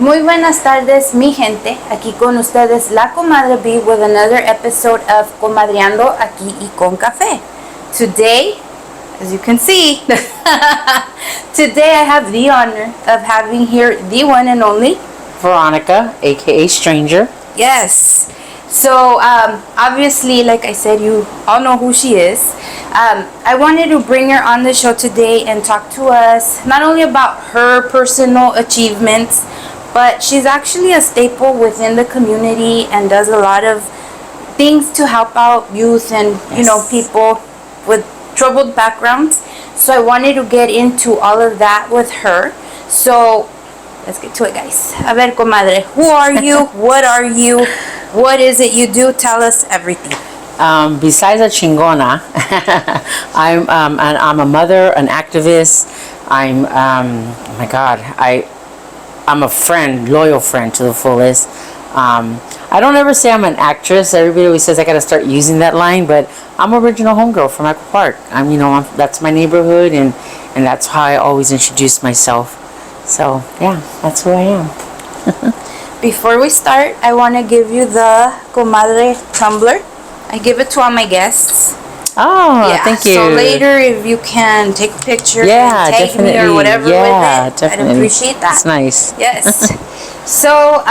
Muy buenas tardes, mi gente. Aquí con ustedes la Comadre B with another episode of Comadriando aquí y con café. Today, as you can see, today I have the honor of having here the one and only Veronica, aka Stranger. Yes. So, obviously, like I said, you all know who she is. I wanted to bring her on the show today and talk to us not only about her personal achievements, but she's actually a staple within the community and does a lot of things to help out youth and, you know, people with troubled backgrounds. So I wanted to get into all of that with her. So let's get to it, guys. A ver, comadre, who are you? What are you? What is it you do? Tell us everything. Besides a chingona, I'm a mother, an activist. Oh my God, I'm a friend, loyal friend to the fullest. I don't ever say I'm an actress. Everybody always says I gotta start using that line, but I'm original homegirl from Echo Park. That's my neighborhood, and that's how I always introduce myself. So yeah, that's who I am. Before we start, I want to give you the Comadre tumbler. I give it to all my guests. Oh, yeah, thank you. So later, if you can take a picture yeah, and tag definitely. me or whatever with it, definitely. I'd appreciate that. It's nice. Yes. So,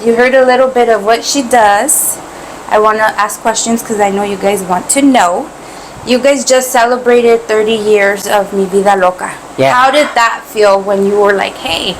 you heard a little bit of what she does. I want to ask questions because I know you guys want to know. You guys just celebrated 30 years of Mi Vida Loca. Yeah. How did that feel when you were like, hey,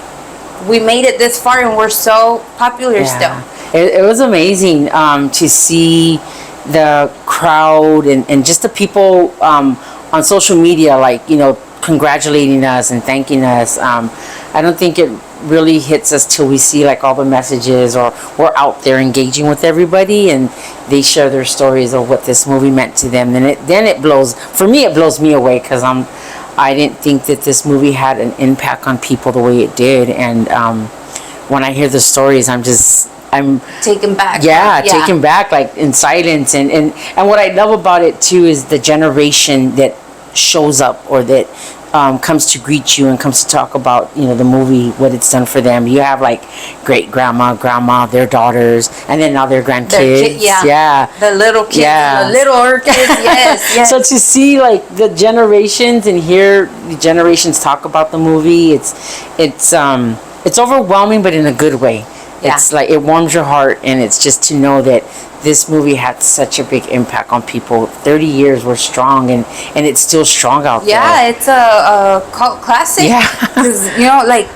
we made it this far and we're so popular still? It was amazing to see the crowd and just the people on social media, like, you know, congratulating us and thanking us. I don't think it really hits us till we see like all the messages, or we're out there engaging with everybody and they share their stories of what this movie meant to them. Then it blows me away, because I didn't think that this movie had an impact on people the way it did. And when I hear the stories, I'm taken back. Taken back, like in silence. And what I love about it too is the generation that shows up, or that comes to greet you and comes to talk about, you know, the movie, what it's done for them. You have like great grandma, their daughters, and then now their grandkids. The little kids, the little kids. Yes. So to see like the generations and hear the generations talk about the movie, it's overwhelming, but in a good way. It's like it warms your heart, and it's just to know that this movie had such a big impact on people. 30 years, we're strong, and it's still strong out there. Yeah, it's a cult classic. Yeah. Because, you know, like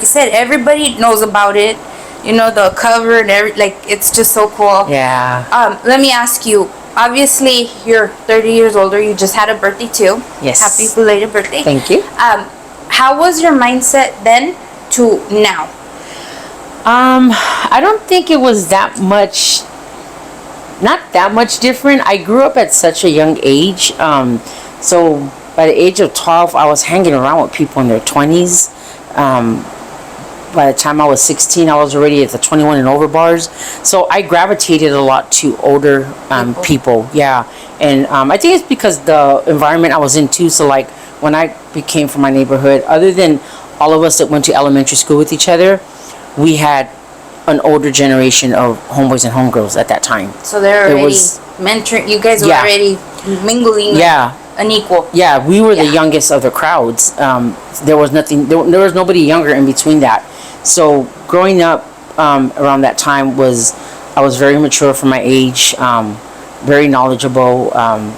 you said, everybody knows about it. You know, the cover and it's just so cool. Yeah. Let me ask you, obviously, you're 30 years older. You just had a birthday, too. Yes. Happy belated birthday. Thank you. How was your mindset then to now? I don't think it was not that much different. I grew up at such a young age. So by the age of 12, I was hanging around with people in their 20s. By the time I was 16, I was already at the 21 and over bars. So I gravitated a lot to older people. Yeah. And I think it's because the environment I was in too. So like when I came from my neighborhood, other than all of us that went to elementary school with each other, we had an older generation of homeboys and homegirls at that time. So they're already mentoring. You guys were already mingling. Unequal. Yeah, we were the youngest of the crowds. There was nobody younger in between that. So growing up around that time I was very mature for my age, very knowledgeable,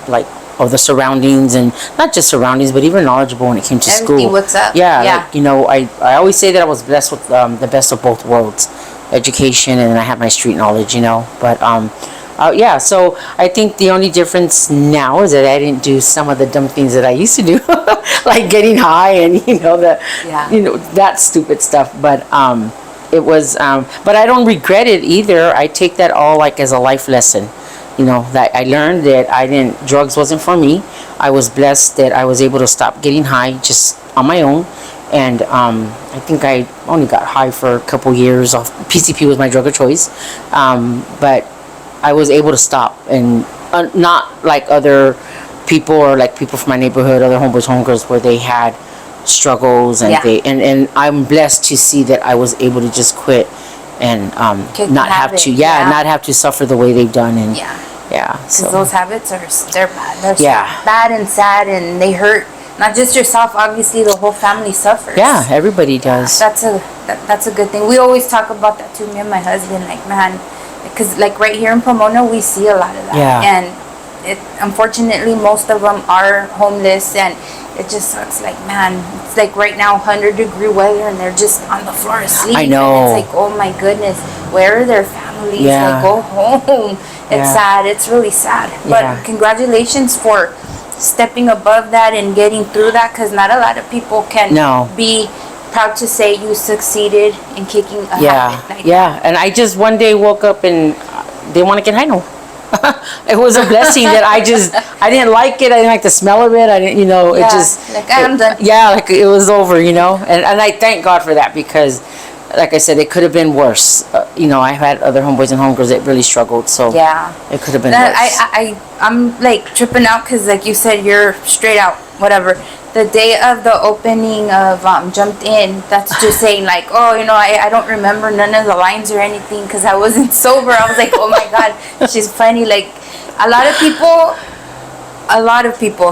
like of the surroundings, and not just surroundings, but even knowledgeable when it came to school. What's up? Yeah. Like, you know, I always say that I was blessed with the best of both worlds, education, and I had my street knowledge, you know. But so I think the only difference now is that I didn't do some of the dumb things that I used to do, like getting high and that stupid stuff. But it was, but I don't regret it either. I take that all like as a life lesson. You know, that I learned that drugs wasn't for me. I was blessed that I was able to stop getting high just on my own. And I think I only got high for a couple years. PCP was my drug of choice. But I was able to stop, and not like other people, or like people from my neighborhood, other homeboys, homegirls, where they had struggles, and Yeah. and I'm blessed to see that I was able to just quit and Kick not the have habit, to yeah. not have to suffer the way they've done. And Yeah. yeah, Because so those habits they're bad. They're Yeah. bad and sad, and they hurt not just yourself. Obviously, the whole family suffers. yeah, everybody does. That's a good thing. We always talk about that too. Me and my husband, like, man, because like right here in Pomona, we see a lot of that. Yeah. And it unfortunately most of them are homeless, and it just sucks. Like, man, it's like right now 100-degree weather, and they're just on the floor asleep. I know. And it's like, oh my goodness, where are their families? Yeah. Like, go home. It's Yeah. sad. It's really sad. But Yeah. congratulations for stepping above that and getting through that, because not a lot of people can No. be proud to say you succeeded in kicking a Yeah, habit like yeah. And I just one day woke up and didn't want to get high no. It was a blessing that I didn't like it. I didn't like the smell of it. I didn't, Yeah, it just. like, I'm done. Yeah, like it was over, And I thank God for that, because, like I said, it could have been worse. I've had other homeboys and homegirls that really struggled, so Yeah. it could have been That- worse. I'm like tripping out because, like you said, you're straight out, whatever. The day of the opening of Jumped In, that's just saying, like, oh, I don't remember none of the lines or anything because I wasn't sober. I was like, oh my God, she's funny. Like, a lot of people,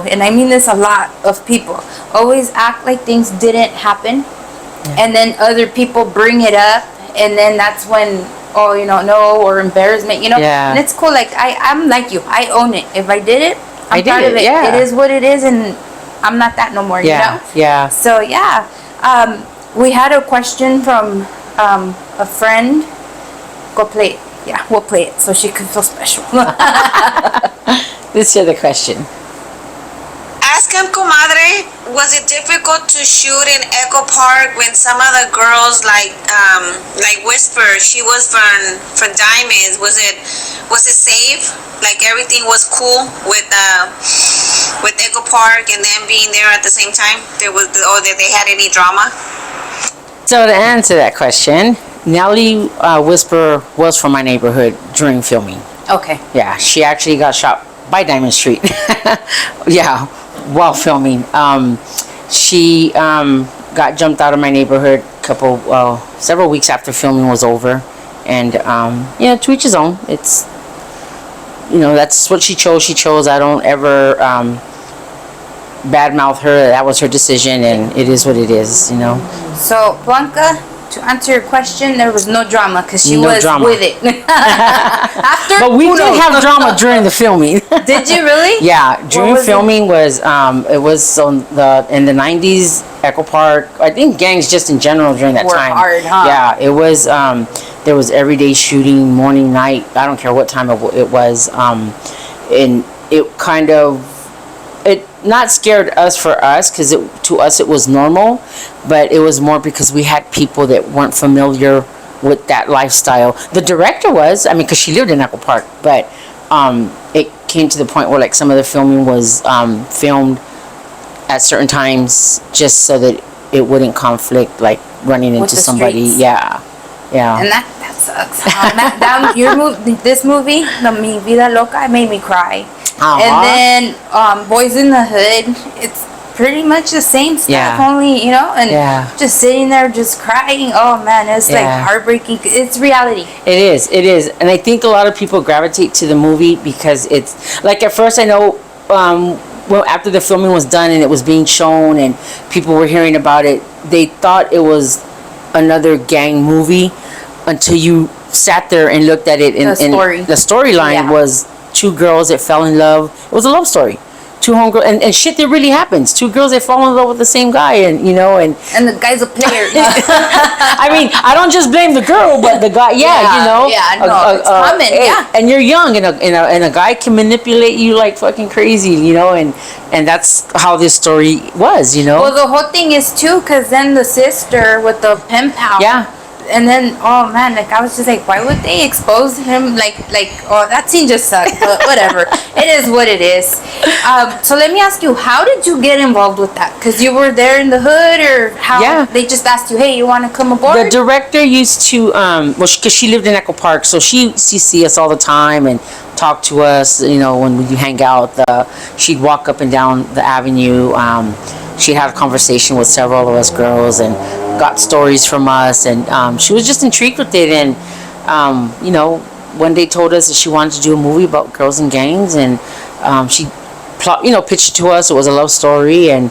and I mean this, a lot of people, always act like things didn't happen. And then other people bring it up, and then that's when, no, or embarrassment, Yeah. And it's cool. Like, I'm like you. I own it. If I did it, I'm I did proud of it, it. yeah. It is what it is, and I'm not that no more, Yeah, yeah. So, yeah. We had a question from a friend. Go play it. Yeah, we'll play it so she can feel special. Let's hear the question. Ask him, comadre, was it difficult to shoot in Echo Park when some of the girls like Whisper, she was from Diamonds? Was it safe? Like everything was cool with Echo Park and them being there at the same time? Did they had any drama? So to answer that question, Nellie Whisper was from my neighborhood during filming. Okay. Yeah, she actually got shot by Diamond Street. Yeah, while filming. She got jumped out of my neighborhood several weeks after filming was over. And, to each his own. It's, that's what she chose. She chose. I don't ever badmouth her. That was her decision, and it is what it is, So, Blanca, to answer your question, there was no drama because she No was drama. with it. After, But we who did knows? have drama during the filming. Did you really? Yeah, during was it? filming it was in the 90s, Echo Park. I think gangs just in general during that Were time. hard, huh? Yeah, it was. There was everyday shooting, morning, night. I don't care what time it was. And it kind of not scared us for us, because to us it was normal, but it was more because we had people that weren't familiar with that lifestyle. The director was, because she lived in Echo Park, but it came to the point where like some of the filming was filmed at certain times just so that it wouldn't conflict, like running With into the somebody. streets. Yeah. And that sucks. This movie, the Mi Vida Loca, it made me cry. Uh-huh. And then Boys in the Hood, it's pretty much the same stuff, Yeah. only, and Yeah. just sitting there just crying. Oh man, it's like Yeah. heartbreaking. It's reality. It is. And I think a lot of people gravitate to the movie because it's, like, at first I know, well, after the filming was done and it was being shown and people were hearing about it, they thought it was another gang movie until you sat there and looked at it. The story. The storyline Yeah. was two girls that fell in love. It was a love story. Two homegirls, and shit that really happens. Two girls that fall in love with the same guy, and And the guy's a player. I don't just blame the girl, but the guy. Yeah, Yeah, no, it's common, yeah. And you're young, and a guy can manipulate you like fucking crazy, and that's how this story was, Well, the whole thing is too, because then the sister with the pen pal. Yeah. And then, oh man, like I was just like, why would they expose him? Like, oh, that scene just sucked. But whatever, it is what it is. So let me ask you, how did you get involved with that? Because you were there in the hood, or how? Yeah. They just asked you, hey, you want to come aboard? The director used to, because she lived in Echo Park, so she see us all the time and talk to us, when we hang out. She'd walk up and down the avenue. she had a conversation with several of us girls and got stories from us, and she was just intrigued with it, and one day told us that she wanted to do a movie about girls and gangs, and she pitched it to us. It was a love story, and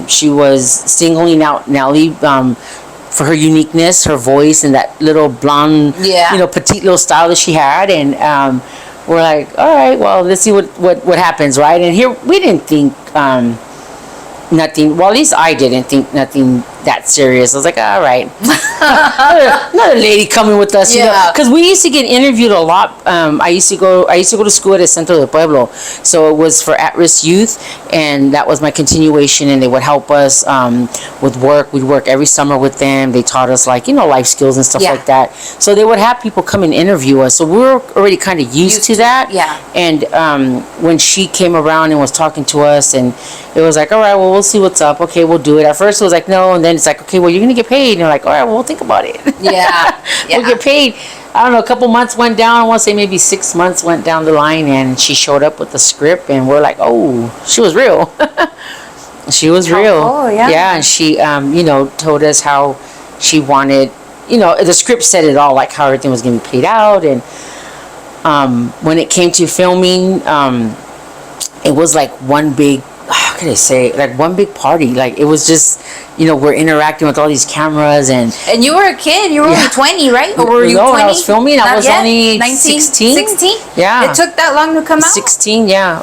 she was singling out Nellie for her uniqueness, her voice, and that little blonde, petite little style that she had, and we're like, all right, well, let's see what happens, right? And here we didn't think nothing. Well, at least I didn't think nothing that serious. I was like, all right, another lady coming with us, because we used to get interviewed a lot. I used to go to school at the Centro del Pueblo, so it was for at-risk youth, and that was my continuation. And they would help us with work. We'd work every summer with them. They taught us life skills and stuff like that. So they would have people come and interview us. So we were already kind of used to that. Yeah. And when she came around and was talking to us, and it was like, all right, well, we'll see what's up. Okay, we'll do it. At first it was like, no, and then it's like, okay, well, you're gonna get paid. And you're like, all right, well, we'll think about it. Yeah. We'll get paid. I don't know, a couple months went down. I want to say maybe 6 months went down the line, and she showed up with the script, and we're like, oh, she was real. She was real. Oh, yeah. Yeah, and she, told us how she wanted, the script said it all, like how everything was going to be played out. And when it came to filming, it was like one big, how can I say, like one big party. Like it was just, we're interacting with all these cameras, and you were a kid. You were only 20, right? Or were you 20? When I was filming, I was yet? only 19, 16. 16? Yeah. It took that long to come out? 16, yeah.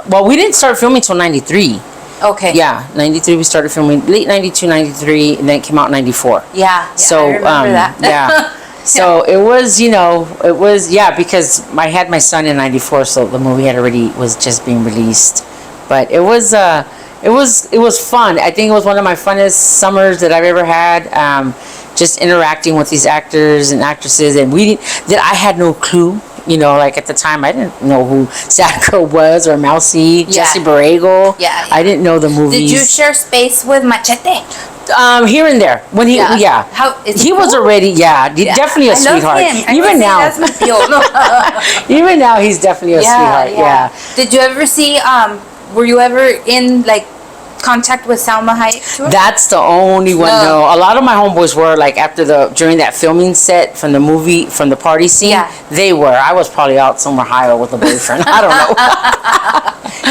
Well, we didn't start filming till 93. Okay. Yeah, 93 we started filming, late 92, 93, and then it came out in 94. Yeah. So, I remember that. yeah. So it was, because I had my son in 94, so the movie was just being released. But it was fun. I think it was one of my funnest summers that I've ever had. Just interacting with these actors and actresses, and I had no clue. Like at the time, I didn't know who Sad Girl was, or Mousy, Jesse Borrego. Yeah. I didn't know the movies. Did you share space with Machete? Here and there. When he, How is he was already, definitely a sweetheart. Even now, that's my deal. even now, he's definitely a sweetheart. Yeah. Did you ever see? Were you ever in contact with Salma Hayek tour? That's the only one. No, a lot of my homeboys were during that filming set from the movie, from the party scene. Yeah. They were. I was probably out somewhere higher with a boyfriend. I don't know.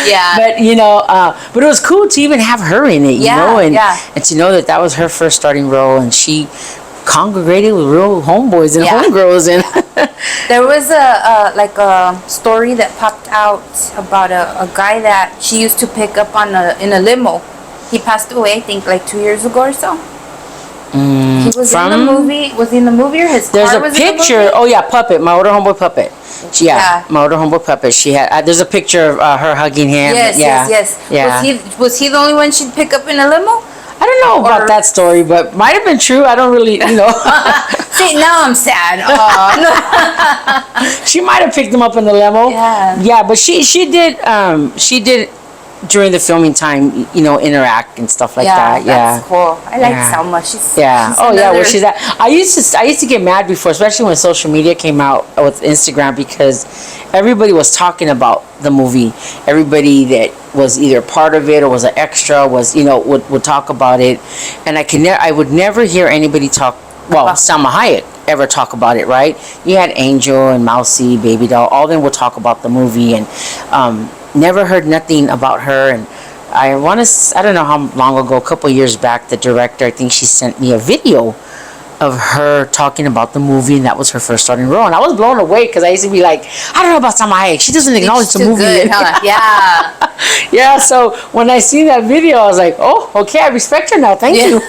Yeah. But but it was cool to even have her in it. And to know that was her first starting role, and she congregated with real homeboys and homegirls, and there was a story that popped out about a guy that she used to pick up in a limo. He passed away, I think, 2 years ago or so. He was in the movie. Was he in the movie, or his there's car a was picture? in the movie? Oh yeah, Puppet, my older homeboy Puppet. My older homeboy Puppet. She had. There's a picture of her hugging him. Yes. Yeah. Was he the only one she'd pick up in a limo? I don't know about that story, but might have been true. I don't really, See, now I'm sad. She might have picked him up in the limo. Yeah. Yeah, but she did during the filming time, interact and stuff like that. Yeah, that's cool. I like Salma. She's where she's at. I used to get mad before, especially when social media came out with Instagram, because everybody was talking about the movie. Everybody that was either part of it or was an extra would talk about it, and I would never hear anybody talk. Well, Salma Hayek ever talk about it, right? You had Angel and Mousy, Baby Doll, all of them would talk about the movie, and never heard nothing about her. And I don't know how long ago, a couple years back, the director, I think she sent me a video of her talking about the movie, and that was her first starting role. And I was blown away, because I used to be like, I don't know about Salma Hayek. She doesn't acknowledge the movie. Good, huh? Yeah. Yeah, so when I seen that video, I was like, oh, okay, I respect her now. Thank you.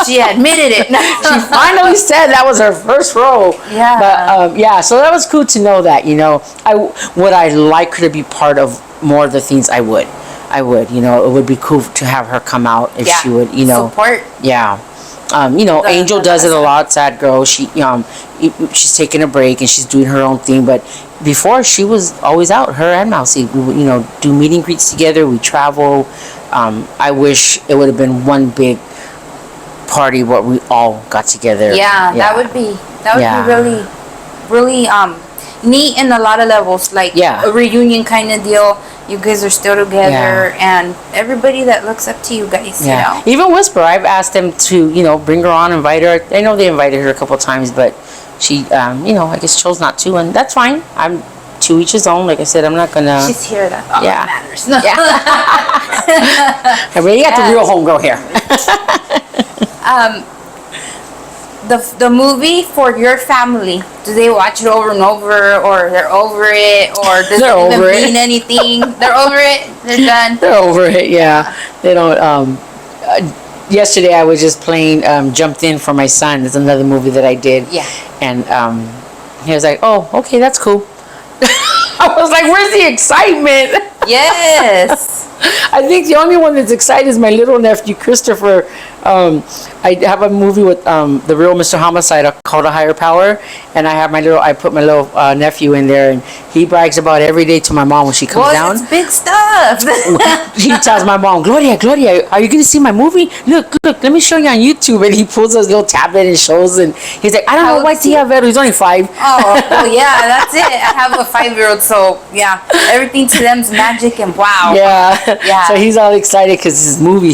She admitted it. She finally said that was her first role. Yeah. But so that was cool to know that. Would I like her to be part of more of the things? I would. It would be cool to have her come out if she would. Support. Yeah. Angel does it a lot. Sad Girl. She's taking a break and she's doing her own thing. But before, she was always out. Her and Mousy, we would, do meet and greets together. We travel. I wish it would have been one big party where we all got together. Yeah. That would be really, really neat in a lot of levels. A reunion kind of deal. you guys are still together, and everybody that looks up to you guys, you know. Even Whisper, I've asked them to, bring her on, invite her. I know they invited her a couple of times, but she, I guess chose not to, and that's fine. I'm to each his own. Like I said, I'm not gonna. She's here. That's all that matters. Yeah. I mean, you got the real homegirl here. The movie for your family, do they watch it over and over, or they're over it, or does it even mean anything? They're over it. They're done. They're over it. Yeah. They don't. Yesterday I was just playing Jumped In for my son. It's another movie that I did. Yeah. And he was like, "Oh, okay, that's cool." I was like, "Where's the excitement?" Yes. I think the only one that's excited is my little nephew Christopher. I have a movie with the real Mr. Homicide called A Higher Power, and I put my little nephew in there, and he brags about every day to my mom when she comes down. It's big stuff. He tells my mom, Gloria, are you gonna see my movie? Look, let me show you on YouTube. And he pulls his little tablet and shows, and he's like, I don't know why he have Vero. He's only 5. Oh, well, yeah, that's it. I have a 5-year-old, so yeah, everything to them's magic and wow. Yeah. Yeah. So he's all excited because his movie.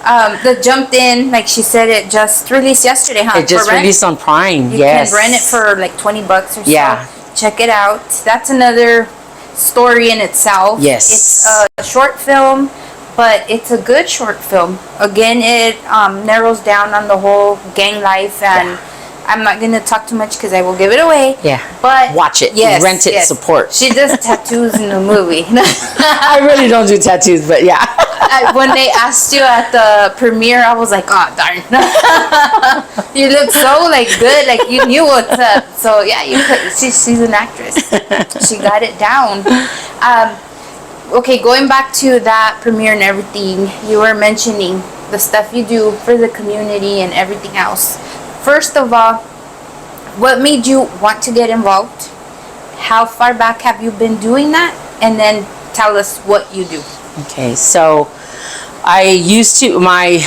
The Jumped In, like she said, it just released yesterday, huh? It just released on Prime. You can rent it for like $20 or so. Yeah. Check it out. That's another story in itself. Yes. It's a short film, but it's a good short film. Again, it narrows down on the whole gang life, and I'm not going to talk too much because I will give it away. Yeah. But watch it. Yes, rent it. Support. She does tattoos in the movie. I really don't do tattoos, but yeah. When they asked you at the premiere, I was like, oh, darn. You look so good, like you knew what's up. So yeah, she's an actress. She got it down. Okay, going back to that premiere and everything, you were mentioning the stuff you do for the community and everything else. First of all, what made you want to get involved? How far back have you been doing that? And then tell us what you do. Okay, so my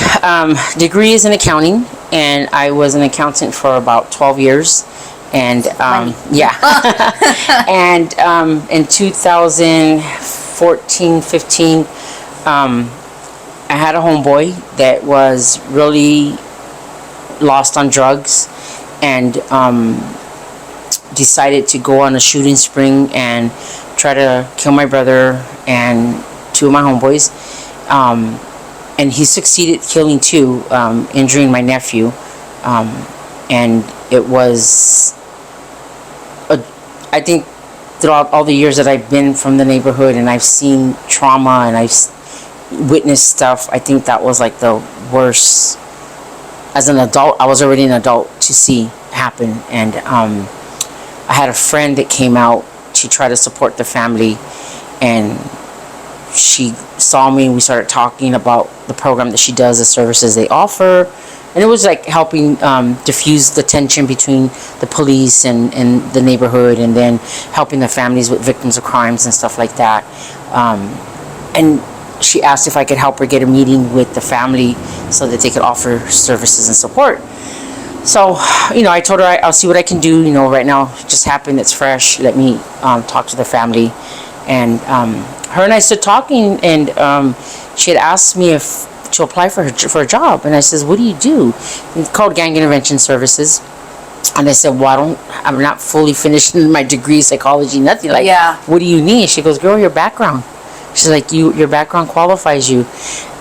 degree is in accounting, and I was an accountant for about 12 years. And and in 2014, 15, I had a homeboy that was really lost on drugs, and decided to go on a shooting spree and try to kill my brother and 2 of my homeboys. And he succeeded killing 2, injuring my nephew. And it was, I think throughout all the years that I've been from the neighborhood and I've seen trauma and I've witnessed stuff, I think that was like the worst. As an adult, I was already an adult to see happen. And I had a friend that came out to try to support the family, and she saw me and we started talking about the program that she does, the services they offer, and it was like helping diffuse the tension between the police and the neighborhood, and then helping the families with victims of crimes and stuff like that. And she asked if I could help her get a meeting with the family so that they could offer services and support. So, I told her I'll see what I can do. Right now it just happened, it's fresh, let me talk to the family. And her and I started talking, and she had asked me if to apply for a job, and I says, what do you do? It's called Gang Intervention Services. And I said, well, I'm not fully finished in my degree, psychology, nothing. What do you need? She goes, girl, your background. She's like, your background qualifies you.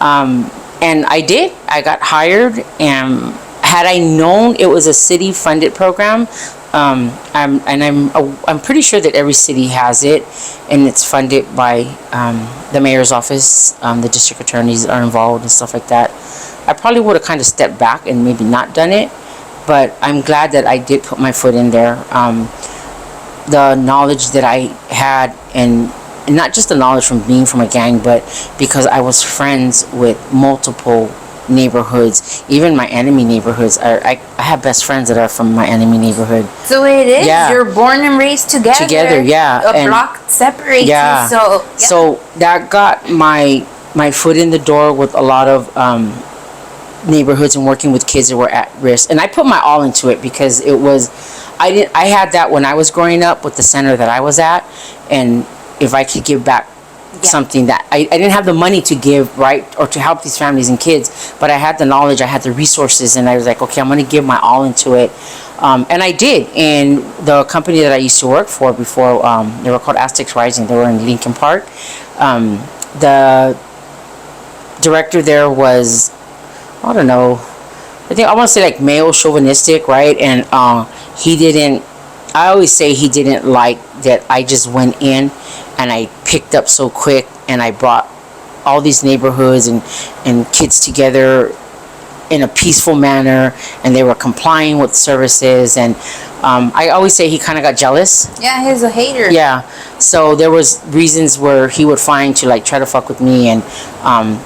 And I did. I got hired, and had I known it was a city-funded program, I'm pretty sure that every city has it, and it's funded by the mayor's office. The district attorneys are involved and stuff like that. I probably would have kind of stepped back and maybe not done it, but I'm glad that I did put my foot in there. The knowledge that I had, and not just the knowledge from being from a gang, but because I was friends with multiple neighborhoods, even my enemy neighborhoods. I have best friends that are from my enemy neighborhood. So it is. Yeah. You're born and raised together. Together, yeah. A block separates you. So that got my foot in the door with a lot of neighborhoods and working with kids that were at risk. And I put my all into it because it was, I had that when I was growing up with the center that I was at, and if I could give back something that I didn't have the money to give, right, or to help these families and kids, but I had the knowledge, I had the resources, and I was like, okay, I'm going to give my all into it. And I did. And the company that I used to work for before, they were called Aztecs Rising. They were in Lincoln Park. The director there was, I don't know, I want to say like male chauvinistic, right? And he didn't, I always say he didn't like that I just went in and I picked up so quick and I brought all these neighborhoods and kids together in a peaceful manner, and they were complying with services. And I always say he kind of got jealous. Yeah, he's a hater. Yeah, so there was reasons where he would find to like try to fuck with me. And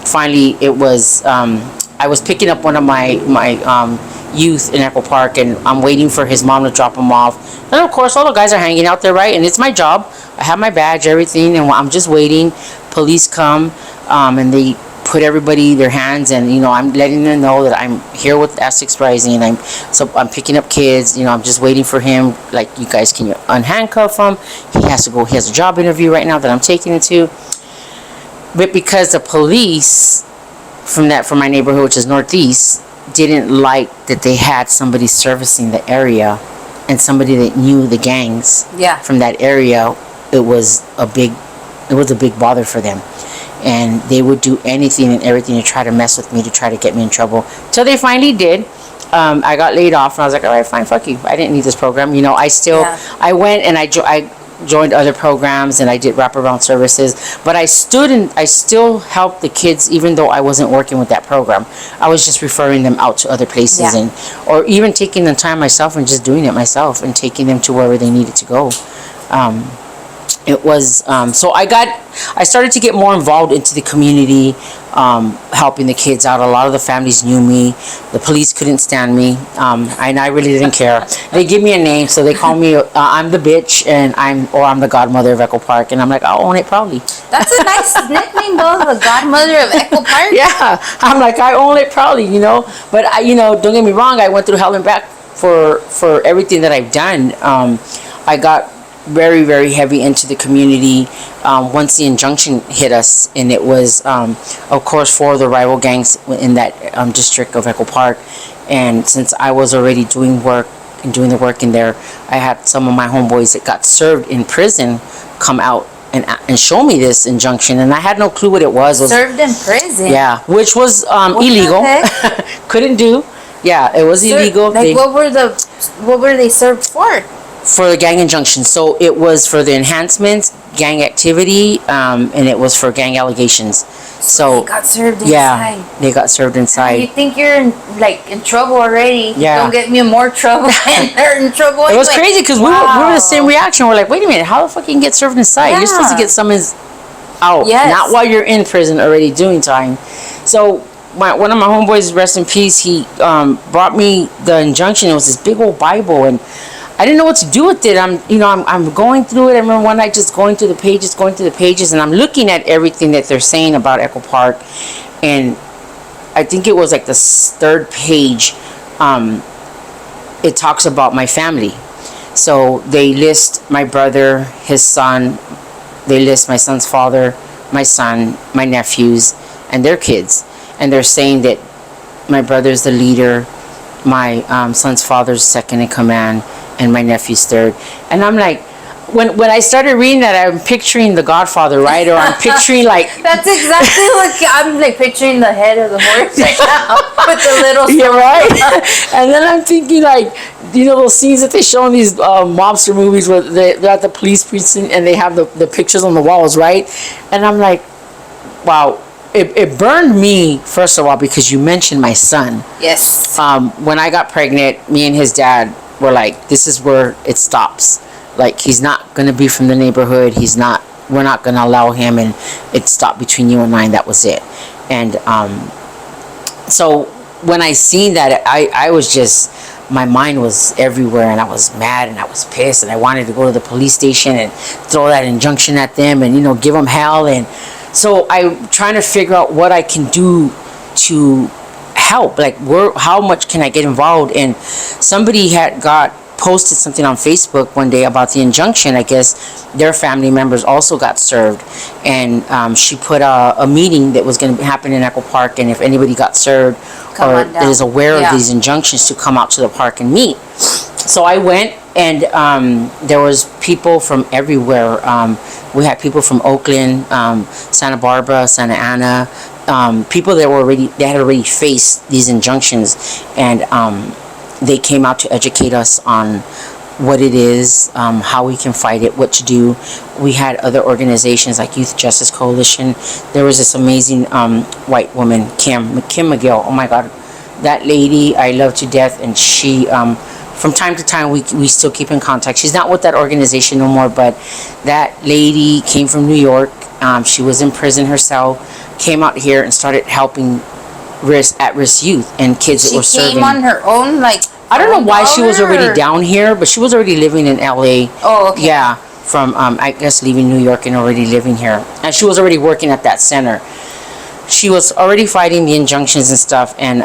finally it was I was picking up one of my youth in Echo Park, and I'm waiting for his mom to drop him off. And of course, all the guys are hanging out there, right? And it's my job. I have my badge, everything, and I'm just waiting. Police come, and they put everybody their hands, and I'm letting them know that I'm here with Aztecs Rising, and I'm picking up kids. I'm just waiting for him. Like, you guys, can you unhandcuff him? He has to go. He has a job interview right now that I'm taking him to. But because the police from my neighborhood, which is Northeast, didn't like that they had somebody servicing the area and somebody that knew the gangs from that area, it was a big bother for them. And they would do anything and everything to try to mess with me, to try to get me in trouble. Till they finally did. I got laid off, and I was like, all right, fine, fuck you. I didn't need this program. I went and I joined other programs, and I did wraparound services. But I still helped the kids, even though I wasn't working with that program. I was just referring them out to other places, or even taking the time myself and just doing it myself and taking them to wherever they needed to go. It was so I started to get more involved into the community, helping the kids out. A lot of the families knew me. The police couldn't stand me, and I really didn't care. They give me a name, so they call me I'm the bitch, and I'm the godmother of Echo Park, and I'm like, I'll own it proudly. That's a nice nickname, though, the godmother of Echo Park. Yeah, I'm like, I own it proudly, But don't get me wrong, I went through hell and back for everything that I've done. I got very, very heavy into the community once the injunction hit us, and it was of course for the rival gangs in that district of Echo Park. And since I was already doing the work in there, I had some of my homeboys that got served in prison come out and show me this injunction, and I had no clue what it was. Served in prison? Yeah, which was illegal. Couldn't do. Yeah, it was illegal. Like, what were they served for? For the gang injunction. So it was for the enhancements, gang activity, and it was for gang allegations. So they got served inside. Yeah, they got served inside. You think you're in trouble already? Yeah. Don't get me in more trouble, and they're in trouble. It was crazy because we were the same reaction. We're like, wait a minute, how the fuck you can get served inside? Yeah. You're supposed to get summons out, not while you're in prison already doing time. So one of my homeboys, rest in peace, he brought me the injunction. It was this big old Bible, and I didn't know what to do with it. I'm going through it. I remember one night just going through the pages, and I'm looking at everything that they're saying about Echo Park, and I think it was like the third page. It talks about my family. So they list my brother, his son. They list my son's father, my son, my nephews, and their kids, and they're saying that my brother's the leader, my son's father's second in command, and my nephew's third. And I'm like, when I started reading that, I'm picturing the Godfather, right? Or I'm picturing like that's exactly what I'm like picturing the head of the horse right now with the little. Yeah, right. And then I'm thinking like, those scenes that they show in these mobster movies where they're at the police precinct and they have the pictures on the walls, right? And I'm like, wow. It burned me, first of all, because you mentioned my son. Yes. When I got pregnant, me and his dad were like, this is where it stops. Like, he's not going to be from the neighborhood. We're not going to allow him, and it stopped between you and I, and that was it. And so when I seen that, I was just, my mind was everywhere, and I was mad, and I was pissed, and I wanted to go to the police station and throw that injunction at them and, give them hell. And so I'm trying to figure out what I can do to help. Like, how much can I get involved? And somebody had got posted something on Facebook one day about the injunction. I guess their family members also got served, and she put a meeting that was going to happen in Echo Park, and if anybody got served or is aware of these injunctions, to come out to the park and meet. So I went, and there was people from everywhere. We had people from Oakland, Santa Barbara, Santa Ana, people that had already faced these injunctions, and they came out to educate us on what it is, how we can fight it, what to do. We had other organizations like Youth Justice Coalition. There was this amazing white woman, Kim McGill. Oh my God, that lady I love to death, and she, from time to time, we still keep in contact. She's not with that organization no more, but that lady came from New York. She was in prison herself, came out here and started helping at-risk youth and kids that were serving. She came on her own, like, I don't know why she was already down here, but she was already living in LA. Oh, okay. Yeah, from I guess leaving New York and already living here, and she was already working at that center. She was already fighting the injunctions and stuff, and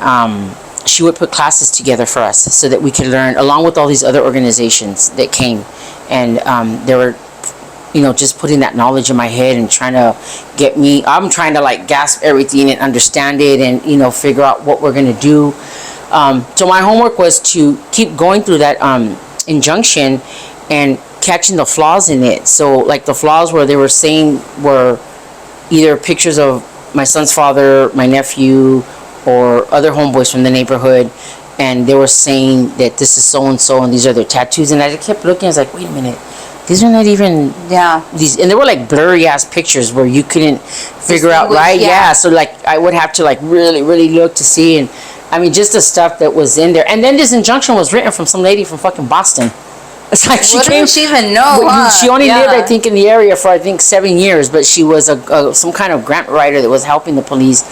she would put classes together for us so that we could learn, along with all these other organizations that came, and they were, just putting that knowledge in my head and trying to get me. I'm trying to like grasp everything and understand it, and figure out what we're gonna do. So my homework was to keep going through that injunction and catching the flaws in it. So like the flaws where they were saying were either pictures of my son's father, my nephew, or other homeboys from the neighborhood, and they were saying that this is so and so and these are their tattoos, and I kept looking. I was like, wait a minute, these are not even these, and they were like blurry ass pictures where you couldn't figure out, right? Yeah. So like I would have to like really look to see, and I mean just the stuff that was in there. And then this injunction was written from some lady from fucking Boston. It's like she came. What did she even know? Huh? She only lived, I think, in the area for 7 years, but she was some kind of grant writer that was helping the police.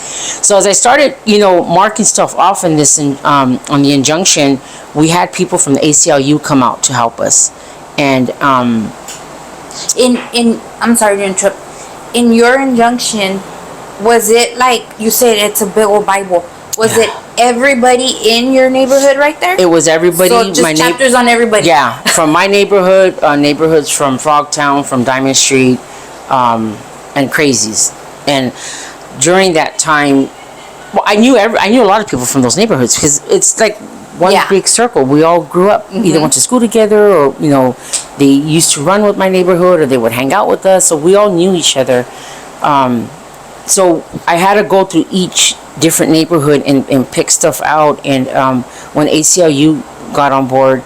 So as I started, marking stuff off in this on the injunction, we had people from the ACLU come out to help us, and I'm sorry to interrupt. In your injunction, was it like you said? It's a big old Bible. Was it everybody in your neighborhood right there? It was everybody. So just chapters on everybody. Yeah, from my neighborhood, neighborhoods from Frogtown, from Diamond Street, and Crazies. And during that time, well, I knew a lot of people from those neighborhoods because it's like one big circle. We all grew up, either went to school together, or they used to run with my neighborhood, or they would hang out with us. So we all knew each other. So I had to go through each different neighborhood and pick stuff out. And when ACLU got on board,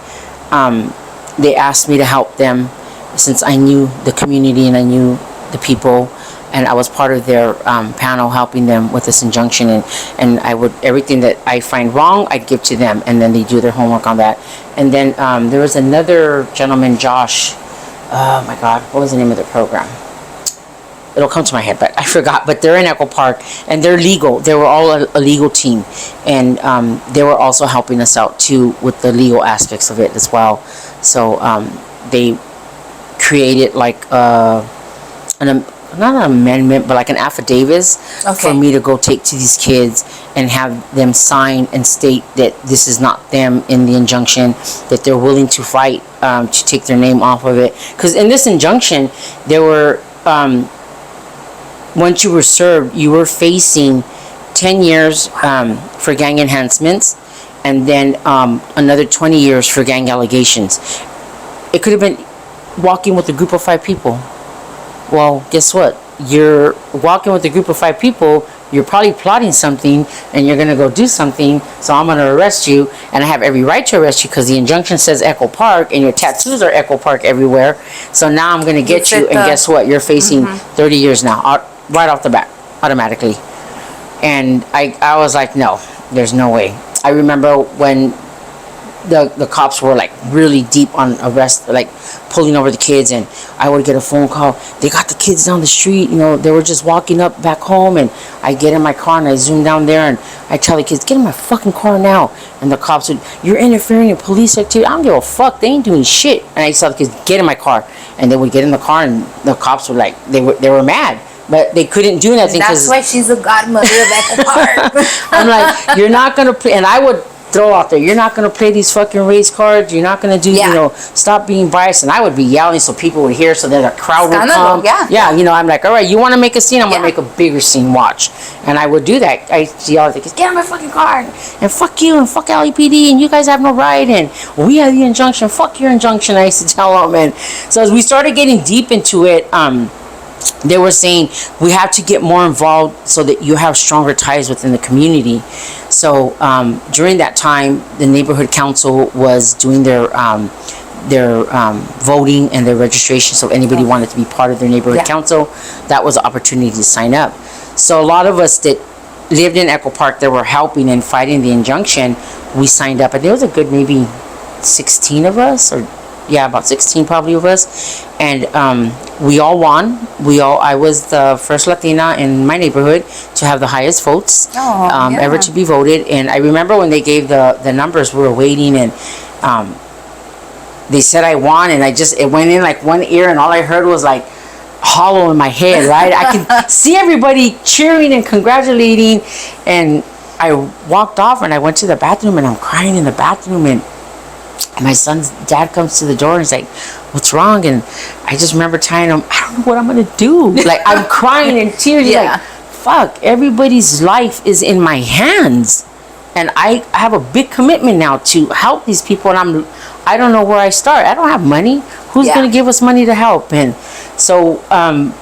they asked me to help them since I knew the community and I knew the people, and I was part of their panel helping them with this injunction, and I would, everything that I find wrong, I'd give to them, and then they do their homework on that. And then there was another gentleman, Josh, oh my God, what was the name of the program? It'll come to my head, but I forgot. But they're in Echo Park, and they're legal. They were all a legal team, and they were also helping us out too with the legal aspects of it as well. So they created like not an amendment, but like an affidavit for me to go take to these kids and have them sign and state that this is not them in the injunction, that they're willing to fight to take their name off of it. Because in this injunction, there were once you were served, you were facing 10 years for gang enhancements, and then another 20 years for gang allegations. It could have been walking with a group of 5 people. Well, guess what? You're walking with a group of 5 people, you're probably plotting something, and you're going to go do something, so I'm going to arrest you, and I have every right to arrest you because the injunction says Echo Park, and your tattoos are Echo Park everywhere, so now I'm going to get you, and guess what? You're facing 30 years now, right off the bat, automatically. And I was like, no, there's no way. I remember when the cops were like really deep on arrest, like pulling over the kids, and I would get a phone call, they got the kids down the street, they were just walking up back home, and I get in my car and I zoom down there and I tell the kids, get in my fucking car now. And the cops would, you're interfering in police activity. I don't give a fuck, they ain't doing shit. And I tell the kids, get in my car, and they would get in the car, and the cops were like, they were mad, but they couldn't do nothing. That's why she's the godmother of Echo Park. I'm like, you're not gonna play. And I would throw out there, you're not gonna play these fucking race cards, you're not gonna do, stop being biased. And I would be yelling so people would hear, so then a crowd would come. I'm like, all right, you want to make a scene, I'm gonna make a bigger scene, watch. And I would do that. I yell at the kids, get on my fucking car, and fuck you, and fuck LAPD, and you guys have no right, and we have the injunction, fuck your injunction, I used to tell them. And so as we started getting deep into it, they were saying we have to get more involved so that you have stronger ties within the community. So during that time, the neighborhood council was doing their voting and their registration. So if anybody wanted to be part of their neighborhood council, that was an opportunity to sign up. So a lot of us that lived in Echo Park that were helping and fighting the injunction, we signed up. And there was a good maybe 16 of us, or about 16 probably of us. And we all won. I was the first Latina in my neighborhood to have the highest votes ever to be voted. And I remember when they gave the numbers, we were waiting, and they said I won, and it went in like one ear, and all I heard was like hollow in my head, right? I could see everybody cheering and congratulating, and I walked off and I went to the bathroom, and I'm crying in the bathroom, and my son's dad comes to the door and he's like, what's wrong? And I just remember telling him, I don't know what I'm gonna do. Like, I'm crying in tears. He's like, fuck, everybody's life is in my hands, and I have a big commitment now to help these people, and I don't know where I start. I don't have money. Who's gonna give us money to help? And so I'm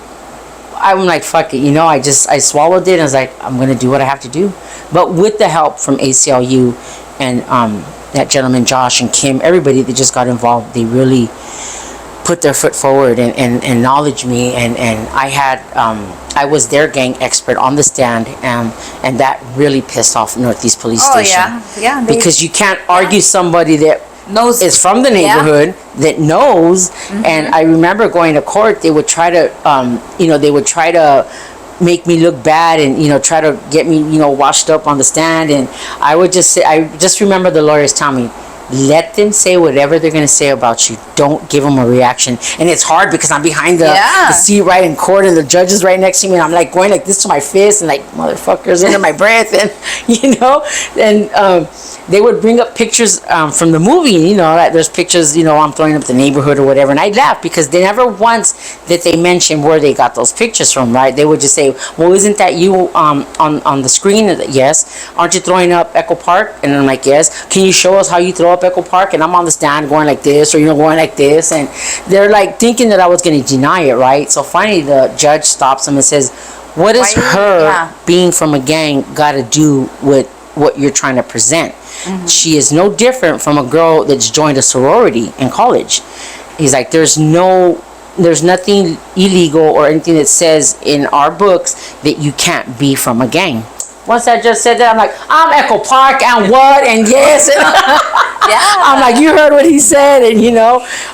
like, fuck it, I swallowed it, and I was like, I'm gonna do what I have to do. But with the help from ACLU and that gentleman Josh and Kim, everybody that just got involved, they really put their foot forward and acknowledged me, and I was their gang expert on the stand, and that really pissed off Northeast Police Station. Because you can't argue somebody that knows is from the neighborhood that knows. And I remember going to court, they would try to make me look bad, and try to get me washed up on the stand. And I would just say, I just remember the lawyers telling me, let them say whatever they're going to say about you. Don't give them a reaction. And it's hard because I'm behind the seat right in court, and the judge is right next to me, and I'm like going like this to my fist, and like motherfuckers under my breath, and and they would bring up pictures from the movie, like there's pictures, I'm throwing up the neighborhood or whatever, and I laugh because they never once that they mentioned where they got those pictures from, right? They would just say, well, isn't that you on the screen? Yes. Aren't you throwing up Echo Park? And I'm like, yes. Can you show us how you throw up Echo Park? And I'm on the stand going like this, or going like this, and they're like thinking that I was going to deny it, right? So finally the judge stops them and says, what is her being from a gang got to do with what you're trying to present? She is no different from a girl that's joined a sorority in college. He's like, there's nothing illegal or anything that says in our books that you can't be from a gang. Once I just said that, I'm like, I'm Echo Park, and what, and yes. And I'm like, you heard what he said, and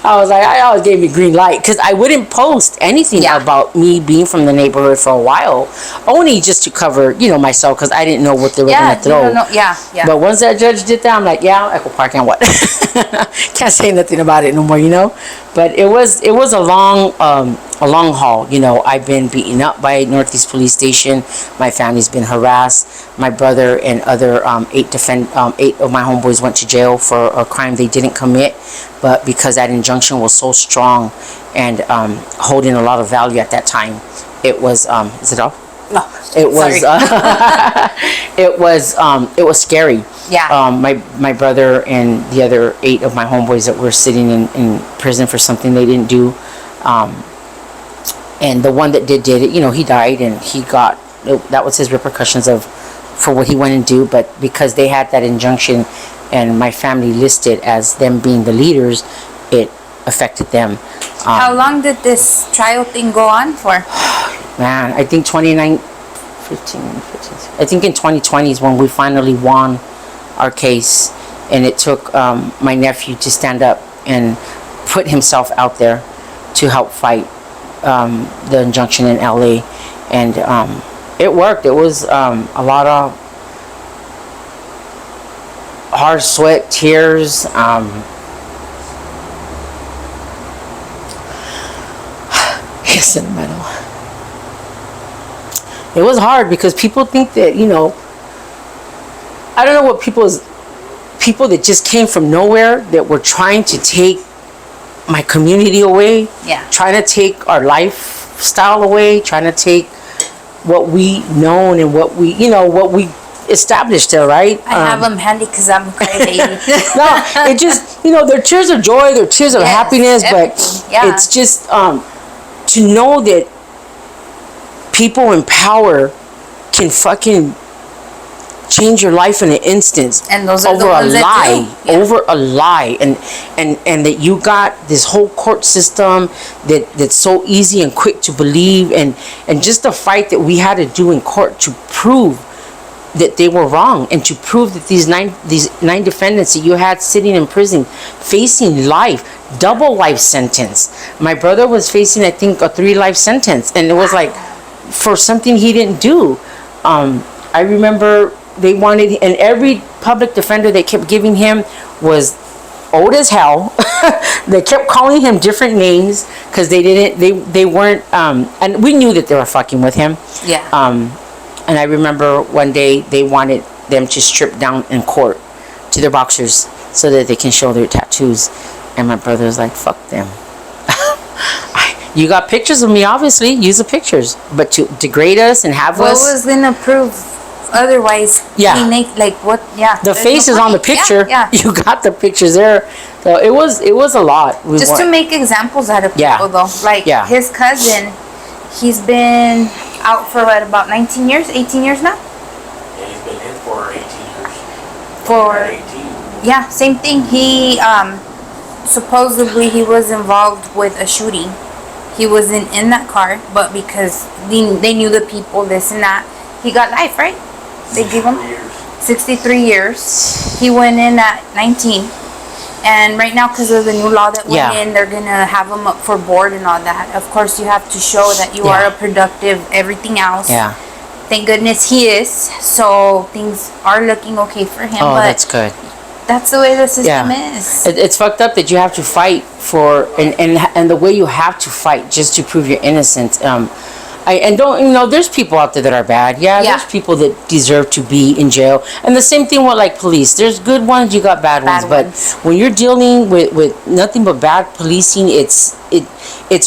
I was like, I always gave me green light, because I wouldn't post anything about me being from the neighborhood for a while, only just to cover, myself, because I didn't know what they were going to throw. But once that judge did that, I'm like, Echo Park, and what? Can't say nothing about it no more, But it was a long haul. I've been beaten up by Northeast Police Station. My family's been harassed. My brother and other 8 of my homeboys went to jail for a crime they didn't commit, but because that injunction was so strong and holding a lot of value at that time, it was. Is it off? No. It was. It was scary. Yeah. My brother and the other 8 of my homeboys that were sitting in prison for something they didn't do. And the one that did it, he died, and that was his repercussions for what he went and do. But because they had that injunction and my family listed as them being the leaders, it affected them. How long did this trial thing go on for? Man, I think 15. I think in 2020 is when we finally won our case, and it took my nephew to stand up and put himself out there to help fight the injunction in LA, and it worked. It was a lot of hard sweat, tears, sentimental. It was hard because people think that I don't know what people's people that just came from nowhere that were trying to take my community away. Yeah. Trying to take our lifestyle away. Trying to take what we known and what we, what we established there, right? I have them handy because I'm a crybaby. No, it just, they're tears of joy, they're tears of happiness, but it's just to know that people in power can fucking change your life in an instant, and those are over the ones a lie, that do. over a lie, and that you got this whole court system that's so easy and quick to believe, and just the fight that we had to do in court to prove that they were wrong, and to prove that these nine defendants that you had sitting in prison facing double life sentence. My brother was facing, I think, a 3 life sentence, and it was like for something he didn't do. I remember they wanted, and every public defender they kept giving him was old as hell. They kept calling him different names because they weren't, and we knew that they were fucking with him. Yeah. And I remember one day they wanted them to strip down in court to their boxers so that they can show their tattoos. And my brother was like, fuck them. You got pictures of me, obviously. Use the pictures. But to degrade us and have what us... was going to prove otherwise? Yeah. The face is on the picture. Yeah. You got the pictures there. So it was a lot. Just to make examples out of people, though. Like, his cousin, he's been out for what, about 19 years? 18 years now? Yeah, he's been in for 18 years. For 18. Yeah, same thing. He supposedly he was involved with a shooting. He wasn't in that car, but because they knew the people, this and that, he got life, right? They gave him 63 years. He went in at 19. And right now, because of the new law that went in, they're going to have him up for board and all that. Of course, you have to show that you are a productive, everything else. Yeah. Thank goodness he is. So things are looking okay for him. Oh, but that's good. That's the way the system is. It's fucked up that you have to fight for, and the way you have to fight just to prove your innocence. There's people out there that are bad. There's people that deserve to be in jail. And the same thing with like police. There's good ones, you got bad ones. But when you're dealing with nothing but bad policing, it's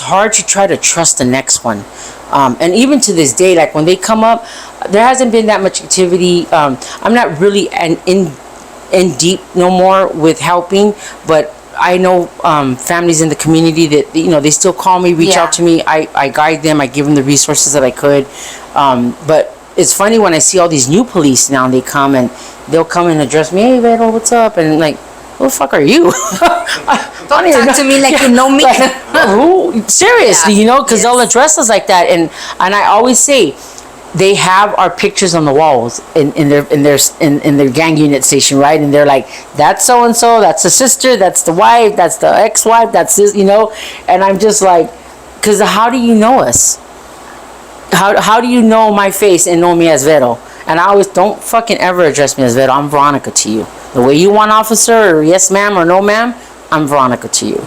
hard to try to trust the next one. And even to this day, like when they come up, there hasn't been that much activity. I'm not really in deep no more with helping, but I know families in the community that they still call me, reach out to me. I guide them, I give them the resources that I could. But it's funny when I see all these new police now, they come and they'll come and address me. Hey, Vero, what's up? And like, who the fuck are you? Don't talk to me like you know me. Seriously, because they'll address us like that. And I always say, they have our pictures on the walls in their gang unit station, right? And they're like, that's so and so, that's the sister, that's the wife, that's the ex-wife, that's this, And I'm just like, because how do you know us? How do you know my face and know me as Vero? And I always don't fucking ever address me as Vero. I'm Veronica to you. The way you want, officer, or yes ma'am or no ma'am, I'm Veronica to you.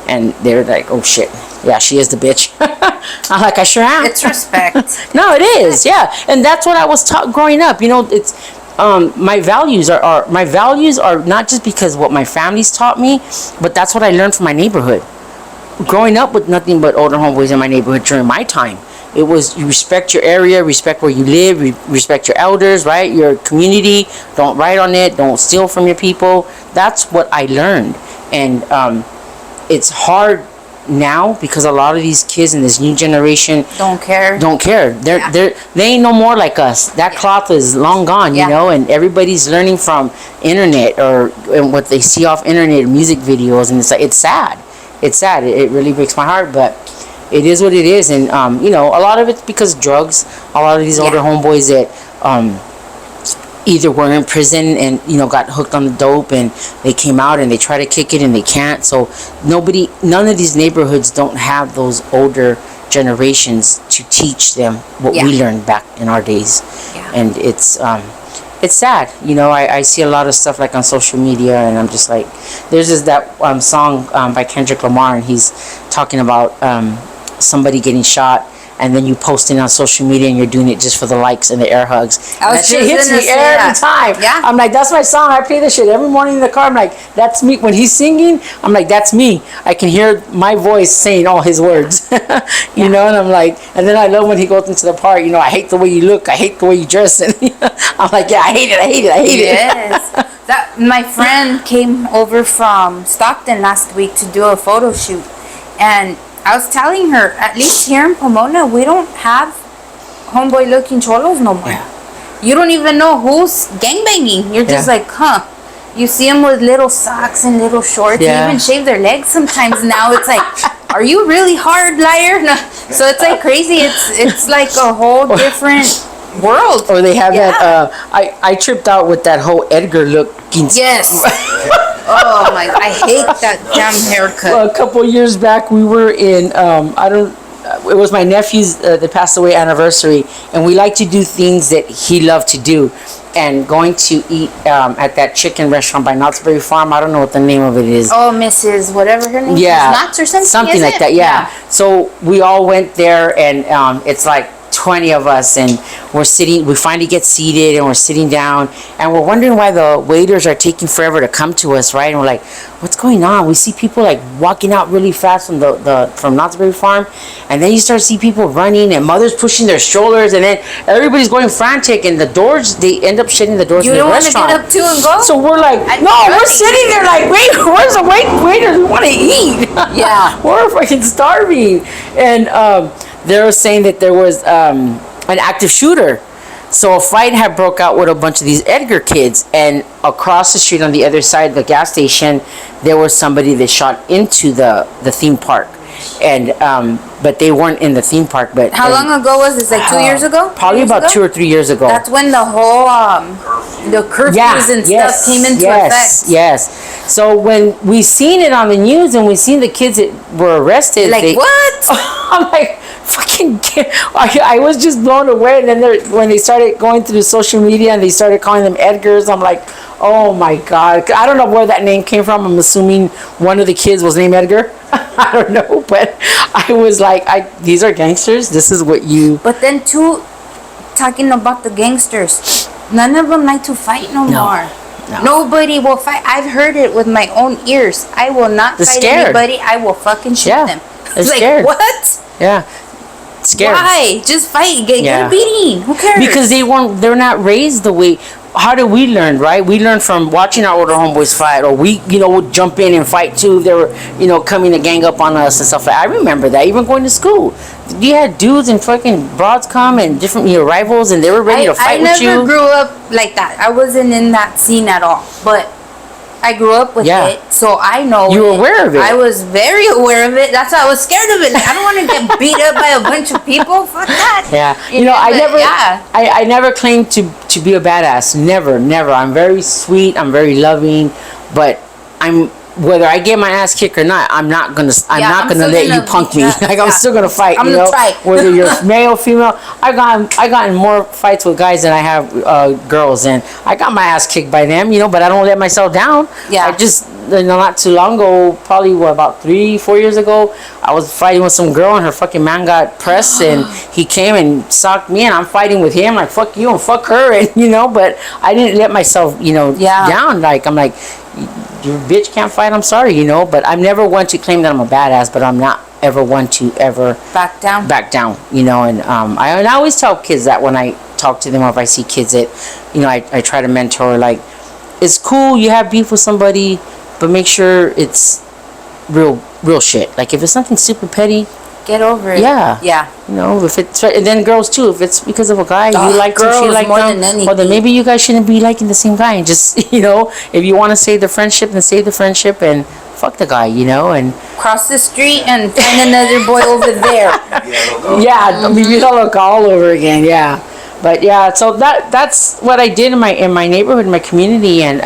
And they're like, oh shit. Yeah, she is the bitch. I'm like, I sure am. It's respect. No, it is. Yeah, and that's what I was taught growing up. It's my values are not just because what my family's taught me, but that's what I learned from my neighborhood. Growing up with nothing but older homeboys in my neighborhood during my time, it was you respect your area, respect where you live, respect your elders, right? Your community. Don't write on it. Don't steal from your people. That's what I learned, and it's hard now because a lot of these kids in this new generation don't care. They ain't no more like us. That cloth is long gone, and everybody's learning from internet and what they see off internet, music videos, and it's sad. It really breaks my heart, but it is what it is. And a lot of it's because drugs. A lot of these older homeboys that either were in prison and got hooked on the dope, and they came out and they try to kick it and they can't. So none of these neighborhoods don't have those older generations to teach them what we learned back in our days. And it's sad. I see a lot of stuff like on social media, and I'm just like, there's that song by Kendrick Lamar, and he's talking about somebody getting shot, and then you post it on social media and you're doing it just for the likes and the air hugs. I was That shit just hits gonna me say every that. time. Yeah. I'm like, that's my song. I play this shit every morning in the car. I'm like, that's me. When he's singing, I'm like, that's me. I can hear my voice saying all his words. You know, and I'm like, and then I love when he goes into the park, you know, I hate the way you look, I hate the way you dress. And I'm like, yeah, I hate it, I hate it, I hate it. Yes. That my friend came over from Stockton last week to do a photo shoot, and I was telling her, at least here in Pomona, we don't have homeboy looking cholos no more. You don't even know who's gangbanging. You're just Yeah. like, huh. You see them with little socks and little shorts. They Yeah. even shave their legs sometimes now. It's like, are you really hard, liar? No. So it's like crazy. It's like a whole different world. Or they have Yeah. that, I tripped out with that whole Edgar look. Yes. Oh my! I hate that damn haircut. A couple years back, we were in, it was my nephew's, that passed away anniversary, and we like to do things that he loved to do. And going to eat at that chicken restaurant by Knott's Berry Farm, I don't know what the name of it is. Oh, Mrs. Whatever her name Yeah, is, Knots or something. something is like it? that. Yeah. So we all went there, and it's like 20 of us, and we're sitting. We finally get seated, and we're sitting down, and we're wondering why the waiters are taking forever to come to us, right? And we're like, what's going on? We see people like walking out really fast from from Knott's Berry Farm, and then you start to see people running, and mothers pushing their strollers, and then everybody's going frantic, and the doors, they end up shutting the doors You of the don't want to restaurant. get up too and go. So we're like, no, we're sitting there like, wait, where's the waiters? We want to eat. Yeah. We're fucking starving. And they were saying that there was an active shooter. So a fight had broke out with a bunch of these Edgar kids, and across the street on the other side of the gas station, there was somebody that shot into the theme park. And but they weren't in the theme park. But How long ago was this? Like 2 years ago? Probably 3 years about ago? 2 or 3 years ago. That's when the whole the curfews and stuff came into effect. Yes. So when we seen it on the news and we seen the kids that were arrested, Like what? I'm like, fucking. I was just blown away. And then when they started going through social media and they started calling them Edgars, I'm like, oh my god. I don't know where that name came from. I'm assuming one of the kids was named Edgar. I don't know, but I was like, these are gangsters. This is what you. But then too, talking about the gangsters, none of them like to fight no more. No. Nobody will fight. I've heard it with my own ears. I will not They're fight scared. anybody. I will fucking shoot Yeah, them. they're It's like, scared. what? Yeah. Scared. Why? Just fight. Get Yeah. a beating. Who cares? Because they're not raised the way. How did we learn, right? We learned from watching our older homeboys fight, or we, would jump in and fight too. They were, coming to gang up on us and stuff. I remember that, even going to school. You had dudes and fucking broads come and different, rivals, and they were ready to fight with you. I never grew up like that. I wasn't in that scene at all. But I grew up with Yeah. it, so I know You were it. aware of it. I was very aware of it. That's why I was scared of it. Like, I don't want to get beat up by a bunch of people. Fuck that. Yeah, But I never claimed to be a badass. Never. I'm very sweet. I'm very loving, but whether I get my ass kicked or not, I'm not gonna let you punk me. Like I'm still gonna fight. I'm gonna try. Whether you're male, female. I got in more fights with guys than I have girls, and I got my ass kicked by them. But I don't let myself down. Yeah. I just not too long ago, probably about 3-4 years ago, I was fighting with some girl, and her fucking man got pressed, and he came and socked me, and I'm fighting with him, like fuck you and fuck her, and but I didn't let myself down. Like I'm like, your bitch can't fight, I'm sorry, but I'm never one to claim that I'm a badass, but I'm not ever one to ever back down. And I always tell kids that when I talk to them, or if I see kids that I try to mentor, like, it's cool you have beef with somebody, but make sure it's real shit. Like if it's something super petty, Get over it. Yeah. Yeah. If it's, and then girls too, if it's because of a guy you like him, she girls like more them, than anything. well then maybe you guys shouldn't be liking the same guy, and just if you want to save the friendship, then save the friendship and fuck the guy, and Cross the street and find another boy over there. yeah, maybe they'll look all over again. Yeah, but yeah, so that's what I did in my neighborhood, in my community, and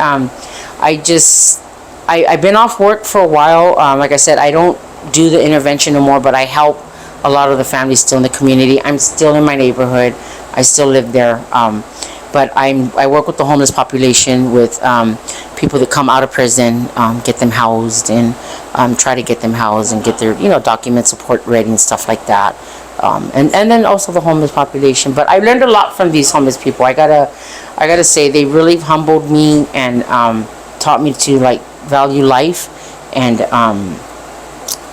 I've been off work for a while. Like I said, I don't do the intervention no more, but I help a lot of the families still in the community. I'm still in my neighborhood. I still live there. But I work with the homeless population, with people that come out of prison, get them housed, and try to get them housed and get their document support ready and stuff like that. and then also the homeless population. But I learned a lot from these homeless people. I gotta say they really humbled me and taught me to like value life and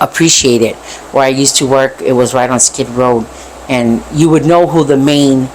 appreciate it. Where I used to work, it was right on Skid Road, and you would know who the main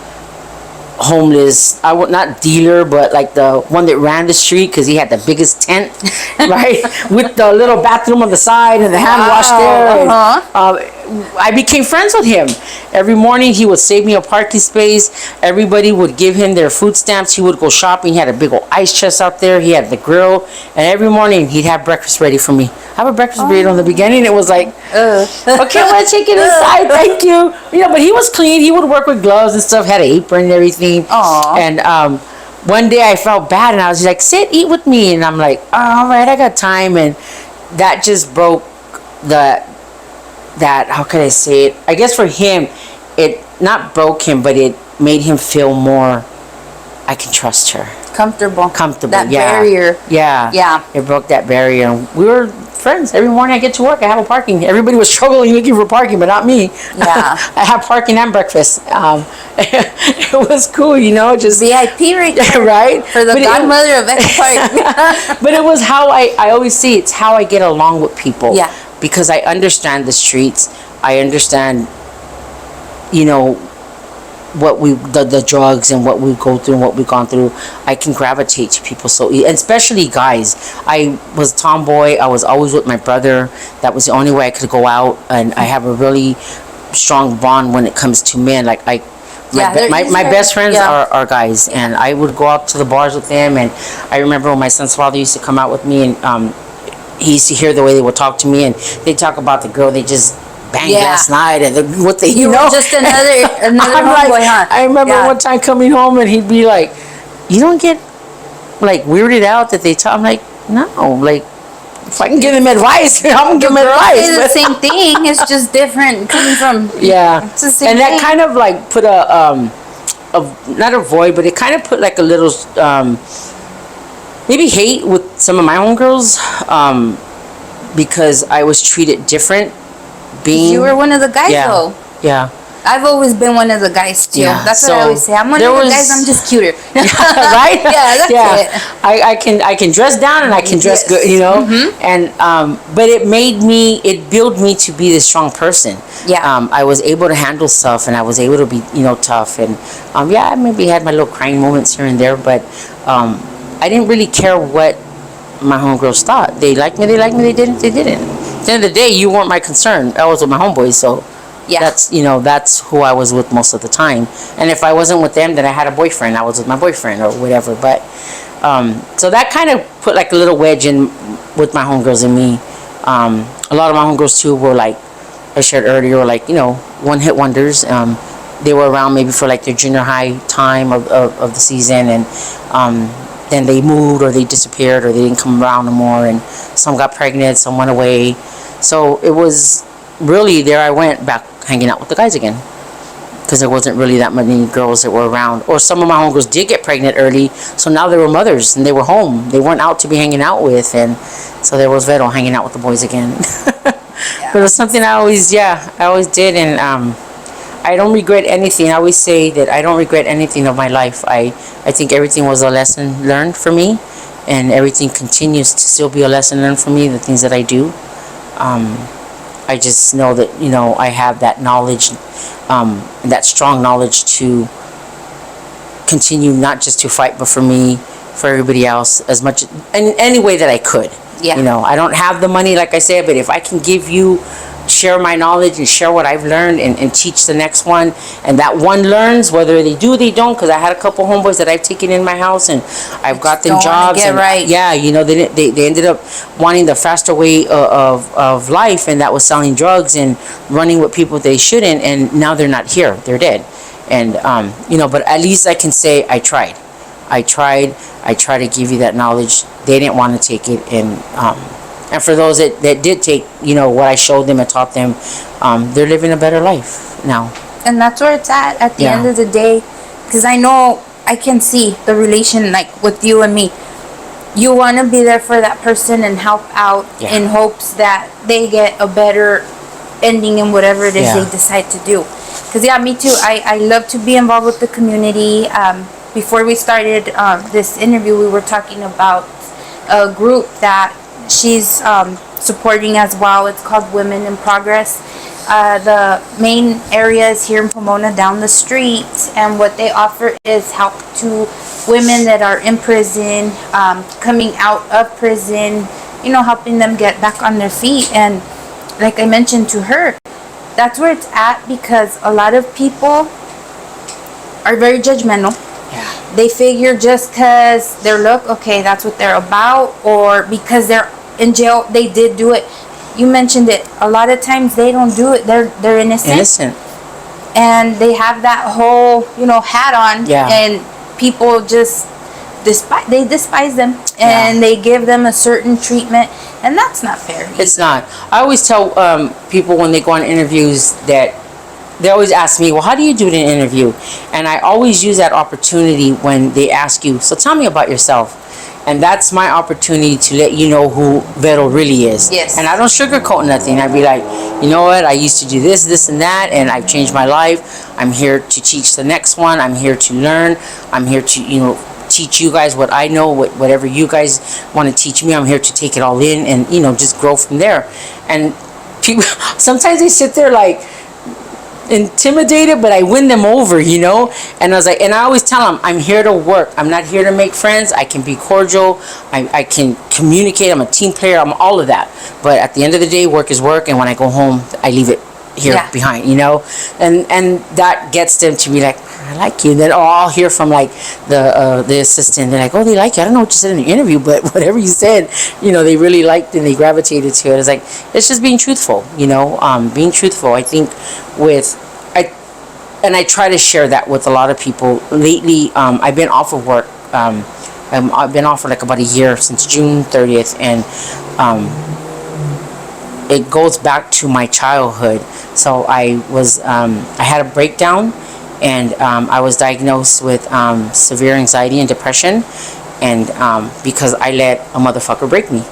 homeless, I would not dealer, but like the one that ran the street because he had the biggest tent, right, with the little bathroom on the side and the hand wash there. And, I became friends with him. Every morning he would save me a parking space. Everybody would give him their food stamps. He would go shopping. He had a big old ice chest out there. He had the grill, and every morning he'd have breakfast ready for me. I have a breakfast burrito in the beginning. It was like, okay, I'm gonna take it inside. Thank you. You know, but he was clean. He would work with gloves and stuff. Had an apron and everything. And one day I felt bad, and I was like, "Sit, eat with me." And I'm like, oh, "All right, I got time." And that just broke that, how can I say it? I guess for him, it not broke him, but it made him feel more, I can trust her. Comfortable. That yeah. barrier. Yeah. Yeah. It broke that barrier. And we were friends. Every morning I get to work, I have a parking. Everybody was struggling looking for parking, but not me. Yeah. I have parking and breakfast. It was cool, you know, just VIP right there. Right? For the godmother of Echo Park. But it was how I always say it's how I get along with people. Yeah. Because I understand the streets. I understand, you know, what the drugs and what we go through and what we've gone through. I can gravitate to people so and especially guys. I was a tomboy. I was always with my brother. That was the only way I could go out, and I have a really strong bond when it comes to men. Like my best friends are guys, and I would go out to the bars with them. And I remember when my son's father used to come out with me, and he used to hear the way they would talk to me, and they talk about the girl they just banged last night, and what they you know just another homeboy, huh? I remember one time coming home, and he'd be like, "You don't get like weirded out that they talk?" I'm like, "No, like if I can give them advice, I'm gonna give them advice." It's the same thing. It's just different coming from It's the same and that thing. kind of like put a not a void, but it kind of put like a little maybe hate with some of my homegirls because I was treated different. You were one of the guys, though. Yeah. I've always been one of the guys too. Yeah, That's what I always say. I'm one of the guys. I'm just cuter. Right? Yeah, that's it. I can dress down and I can dress good, you know. And but it built me to be this strong person. Yeah. I was able to handle stuff, and I was able to be, you know, tough. And I maybe had my little crying moments here and there, but I didn't really care what my homegirls thought. They liked me. They didn't. At the end of the day, you weren't my concern. I was with my homeboys, so that's who I was with most of the time. And if I wasn't with them, then I had a boyfriend. I was with my boyfriend or whatever. But so that kind of put like a little wedge in with my homegirls and me. A lot of my homegirls too were like I shared earlier, were like, you know, one-hit wonders. They were around maybe for like their junior high time of the season, and then they moved or they disappeared or they didn't come around no more, and some got pregnant, some went away. So it was really, there I went back hanging out with the guys again, because there wasn't really that many girls that were around. Or some of my homegirls did get pregnant early, so now they were mothers and they were home. They weren't out to be hanging out with, and so there was Vero hanging out with the boys again. But it was something I always did, and I don't regret anything. I always say that I don't regret anything of my life. I think everything was a lesson learned for me, and everything continues to still be a lesson learned for me, the things that I do. I just know that, you know, I have that knowledge, that strong knowledge to continue, not just to fight, but for me, for everybody else, as much, in any way that I could. Yeah. You know, I don't have the money, like I said, but if I can give you, share my knowledge and share what I've learned and teach the next one, and that one learns, whether they do or they don't, because I had a couple homeboys that I've taken in my house and I've got them jobs. Get and right. Yeah, you know, they ended up wanting the faster way of life, and that was selling drugs and running with people they shouldn't, and now they're not here, they're dead. And you know, but at least I can say I tried to give you that knowledge. They didn't want to take it, and for those that did take, you know, what I showed them and taught them, they're living a better life now. And that's where it's at the end of the day. Because I know, I can see the relation, like, with you and me. You want to be there for that person and help out in hopes that they get a better ending in whatever it is they decide to do. Because yeah, me too. I love to be involved with the community. Before we started this interview, we were talking about a group that she's supporting as well. It's called Women in Progress. The main area is here in Pomona down the street, and what they offer is help to women that are in prison, coming out of prison, you know, helping them get back on their feet. And like I mentioned to her, that's where it's at, because a lot of people are very judgmental. Yeah. They figure just because their look, okay, that's what they're about, or because they're in jail, they did do it. You mentioned it. A lot of times they don't do it. They're innocent. And they have that whole, you know, hat on. Yeah. And people just despise them, and they give them a certain treatment, and that's not fair. It's not. I always tell people when they go on interviews that they always ask me, well, how do you do an interview? And I always use that opportunity when they ask you, so tell me about yourself. And that's my opportunity to let you know who Vero really is. Yes. And I don't sugarcoat nothing. I'd be like, you know what? I used to do this, this, and that, and I've changed my life. I'm here to teach the next one. I'm here to learn. I'm here to, you know, teach you guys what I know, whatever you guys want to teach me. I'm here to take it all in and, you know, just grow from there. And people, sometimes they sit there like intimidated, but I win them over, you know. And I was like, and I always tell them, I'm here to work. I'm not here to make friends. I can be cordial. I can communicate. I'm a team player. I'm all of that. But at the end of the day, work is work. And when I go home, I leave it here behind, you know. And that gets them to be like, I like you. Then I'll hear from like the assistant. They're like, oh, they like you. I don't know what you said in the interview, but whatever you said, you know, they really liked and they gravitated to it. It's like, it's just being truthful, you know. Being truthful. I think I try to share that with a lot of people. Lately, I've been off of work. I've been off for like about a year, since June 30th, and it goes back to my childhood. So I had a breakdown, and I was diagnosed with severe anxiety and depression, and because I let a motherfucker break me,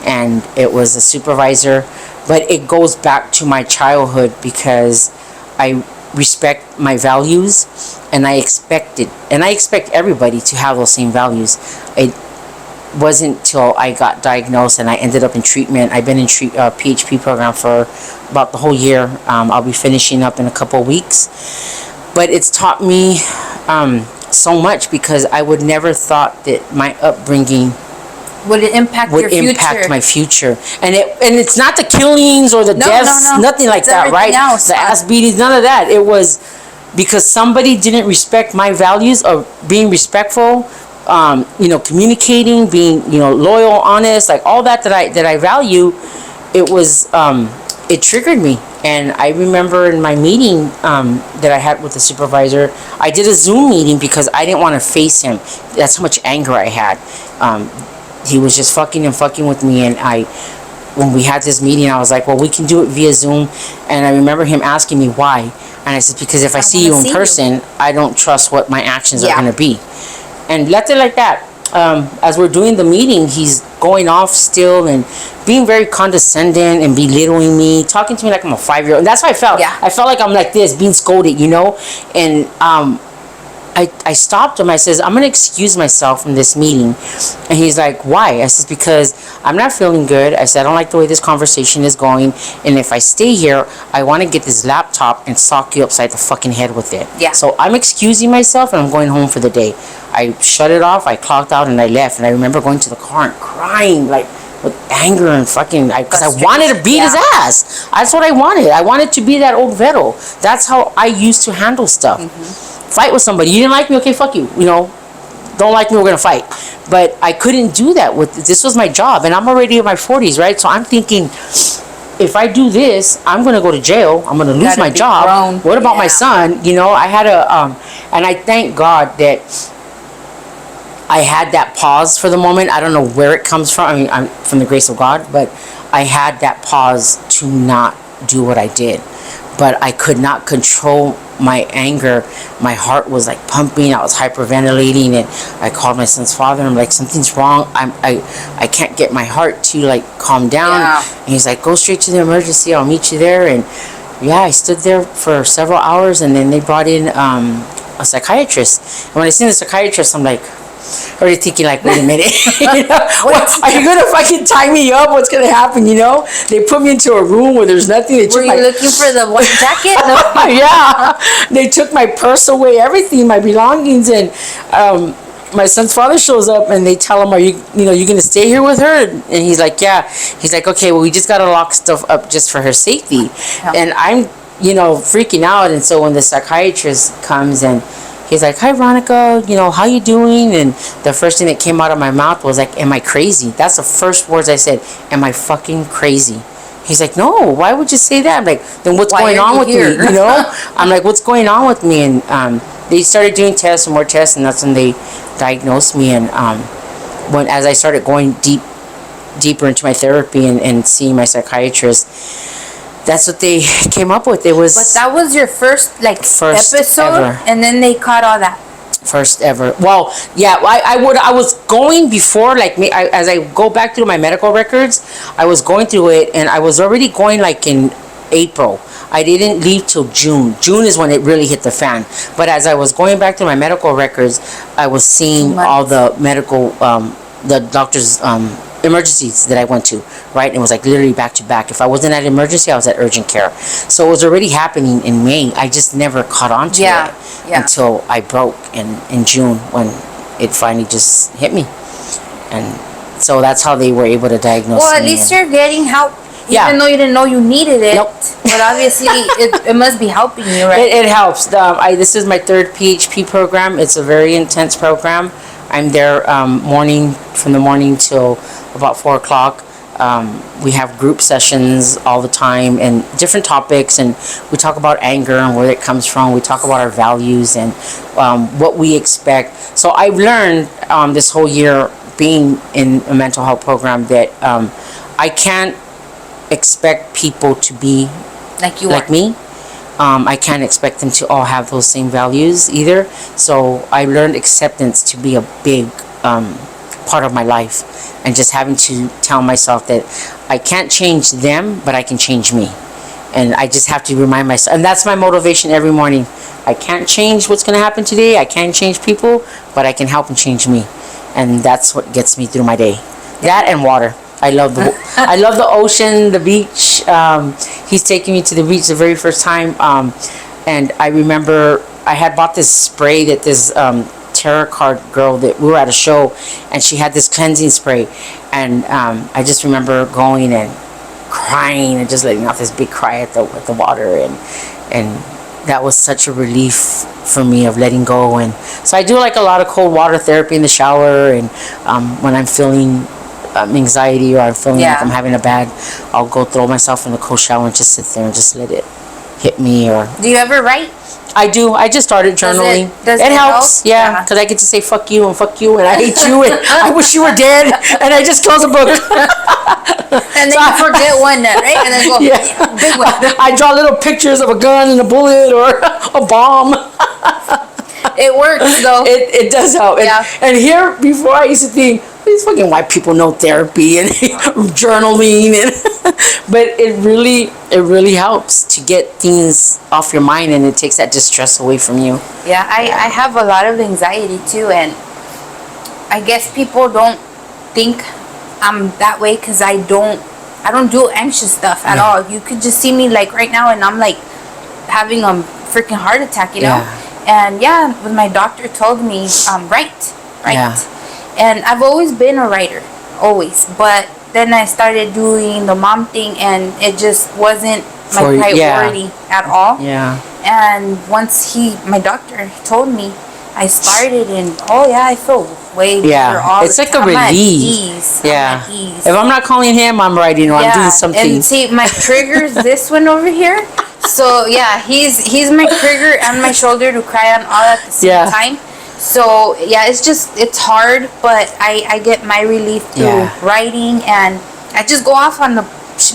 and it was a supervisor. But it goes back to my childhood, because I respect my values, and I expect everybody to have those same values. It wasn't till I got diagnosed and I ended up in treatment. I've been in PHP program for about the whole year. I'll be finishing up in a couple of weeks, but it's taught me so much, because I would never thought that my upbringing would it impact your future? Impact my future. And it's not the killings or the deaths, nothing like that, right? Else. The ass beatings, none of that. It was because somebody didn't respect my values of being respectful, you know, communicating, being, you know, loyal, honest, like all that I value. It was it triggered me. And I remember in my meeting that I had with the supervisor, I did a Zoom meeting because I didn't want to face him. That's how much anger I had. He was just fucking with me, and when we had this meeting, I was like, well, we can do it via Zoom. And I remember him asking me why, and I said, because if I see you in person, I don't trust what my actions are going to be. And left it like that. As we're doing the meeting, he's going off still and being very condescending and belittling me, talking to me like I'm a 5-year-old. And that's how I felt. I felt like I'm like this, being scolded, you know. And I stopped him. I says, I'm going to excuse myself from this meeting. And he's like, why? I says, because I'm not feeling good. I said, I don't like the way this conversation is going. And if I stay here, I want to get this laptop and sock you upside the fucking head with it. So I'm excusing myself, and I'm going home for the day. I shut it off. I clocked out, and I left. And I remember going to the car and crying, like, with anger and fucking, because I wanted to beat his ass. That's what I wanted. I wanted to be that old Vero. That's how I used to handle stuff. Fight with somebody. You didn't like me? Okay, fuck you. You know, don't like me, we're gonna fight. But I couldn't do that this was my job, and I'm already in my 40s, right? So I'm thinking, if I do this, I'm gonna go to jail. I'm gonna lose my job. What about my son? You know, I had and I thank God that I had that pause for the moment. I don't know where it comes from. I mean, I'm from the grace of God, but I had that pause to not do what I did. But I could not control my anger. My heart was like pumping. I was hyperventilating, and I called my son's father, and I'm like, something's wrong. I can't get my heart to like calm down. And he's like, go straight to the emergency. I'll meet you there. And yeah, I stood there for several hours, and then they brought in a psychiatrist. And when I seen the psychiatrist, I'm like, already thinking like, wait a minute, you know, what, are you gonna fucking tie me up? What's gonna happen? You know, they put me into a room where there's nothing. They Were you looking for the white jacket? No. yeah, they took my purse away, everything, my belongings, and my son's father shows up, and they tell him, "Are you gonna stay here with her?" And he's like, "Yeah." He's like, "Okay, well, we just gotta lock stuff up just for her safety," and I'm, freaking out. And so when the psychiatrist comes and he's like, "Hi, Veronica, how you doing?" And the first thing that came out of my mouth was like, "Am I crazy?" That's the first words I said. "Am I fucking crazy?" He's like, "No, why would you say that?" I'm like, "Then what's going on with me?" I'm like, "What's going on with me?" And they started doing tests and more tests, and that's when they diagnosed me. And as I started going deeper into my therapy and seeing my psychiatrist, that's what they came up with. It was. But that was your first episode, ever. And then they caught all that. First ever. Well, yeah, I was going before, like, as I go back through my medical records, I was going through it, and I was already going like in April. I didn't leave till June. June is when it really hit the fan. But as I was going back to my medical records, I was seeing all the medical, the doctor's emergencies that I went to, right? And it was like literally back to back. If I wasn't at emergency, I was at urgent care. So it was already happening in May. I just never caught on to it until I broke in June, when it finally just hit me. And so that's how they were able to diagnose me. Well, at least you're getting help. Yeah. Even though you didn't know you needed it. Nope. But obviously it must be helping you, right? It helps. This is my third PHP program. It's a very intense program. I'm there from the morning till about 4 o'clock. We have group sessions all the time and different topics, and we talk about anger and where it comes from. We talk about our values and what we expect. So I've learned this whole year being in a mental health program that I can't expect people to be like me. I can't expect them to all have those same values either. So I learned acceptance to be a big part of my life, and just having to tell myself that I can't change them, but I can change me. And I just have to remind myself, and that's my motivation every morning. I can't change what's going to happen today. I can't change people, but I can help and change me. And that's what gets me through my day. That and water. I love the ocean, the beach. He's taking me to the beach the very first time, and I remember I had bought this spray that this tarot card girl, that we were at a show, and she had this cleansing spray, and I just remember going and crying and just letting out this big cry at the water, and that was such a relief for me of letting go. And so I do like a lot of cold water therapy in the shower, and when I'm feeling anxiety, or I'm feeling like I'm having a bad, I'll go throw myself in the cold shower and just sit there and just let it hit me. Or do you ever write? I do. I just started journaling. Does it helps? help? Yeah, because I get to say fuck you and I hate you and I wish you were dead, and I just close a book. And then you forget one, right? And then go, big one. I draw little pictures of a gun and a bullet or a bomb. It works though. It does help. And here, before, I used to think, these fucking white people know therapy and journaling, but it really helps to get things off your mind, and it takes that distress away from you. Yeah, I have a lot of anxiety too, and I guess people don't think I'm that way because I don't do anxious stuff at all. You could just see me like right now, and I'm like having a freaking heart attack, you know. And when my doctor told me, write. And I've always been a writer, always. But then I started doing the mom thing, and it just wasn't my priority at all. Yeah. And once my doctor told me, I started, and I feel way better all it's the like time. a relief. I'm at ease. Yeah. I'm at ease. If I'm not calling him, I'm writing, or I'm doing something. And see, my trigger's this one over here. So he's my trigger and my shoulder to cry on all at the same time. So it's hard, but I get my relief through writing, and I just go off on the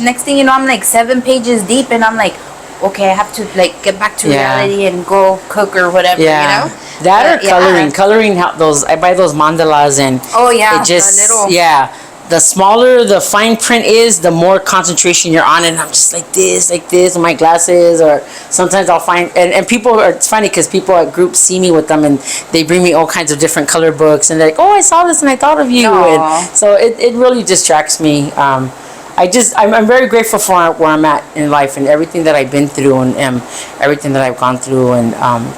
next thing you know, I'm like 7 pages deep, and I'm like, okay, I have to like get back to reality and go cook or whatever, you know. That or coloring. Coloring those, I buy those mandalas, and it just the smaller the fine print is, the more concentration you're on, and I'm just like this with my glasses, or sometimes I'll find, and people are, it's funny because people at groups see me with them, and they bring me all kinds of different color books, and they're like, oh, I saw this and I thought of you. Aww. And so it really distracts me. I'm very grateful for where I'm at in life and everything that I've been through, and everything that I've gone through, and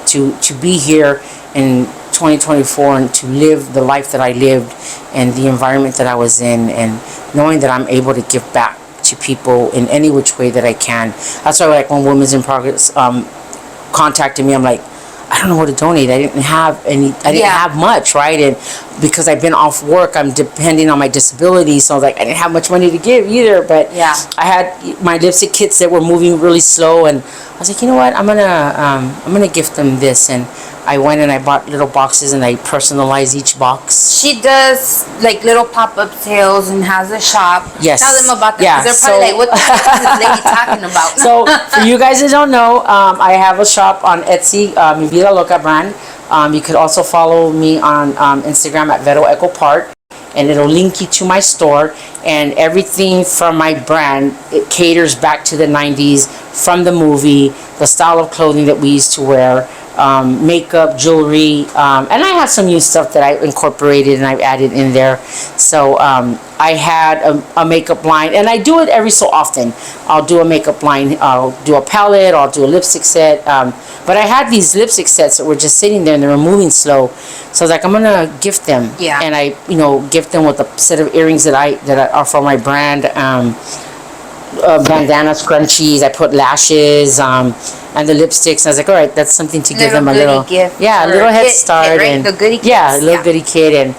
to be here in 2024 and to live the life that I lived and the environment that I was in, and knowing that I'm able to give back to people in any which way that I can. That's why, like, when Women's in Progress contacted me, I'm like, I don't know what to donate. I didn't have have much, right? And because I've been off work, I'm depending on my disability, so like I didn't have much money to give either. But I had my lipstick kits that were moving really slow, and I was like, you know what? I'm gonna gift them this, and I went and I bought little boxes and I personalized each box. She does like little pop-up sales and has a shop. Yes. Tell them about that. Yeah, They're probably like, what the heck is this lady talking about? So for you guys that don't know, I have a shop on Etsy, Mi Vida Loca brand. You could also follow me on Instagram at Vero Echo Park, and it'll link you to my store. And everything from my brand, it caters back to the 90s, from the movie, the style of clothing that we used to wear, makeup, jewelry, and I have some new stuff that I incorporated and I've added in there. So I had a makeup line, and I do it every so often. I'll do a makeup line, I'll do a palette, I'll do a lipstick set, but I had these lipstick sets that were just sitting there and they were moving slow, so I was like, I'm gonna gift them. And I gift them with a set of earrings that are from my brand, bandana scrunchies. I put lashes, and the lipsticks. I was like, all right, that's something to give them a little gift, a little head start, right? and The goodie kits. a little goodie kit, and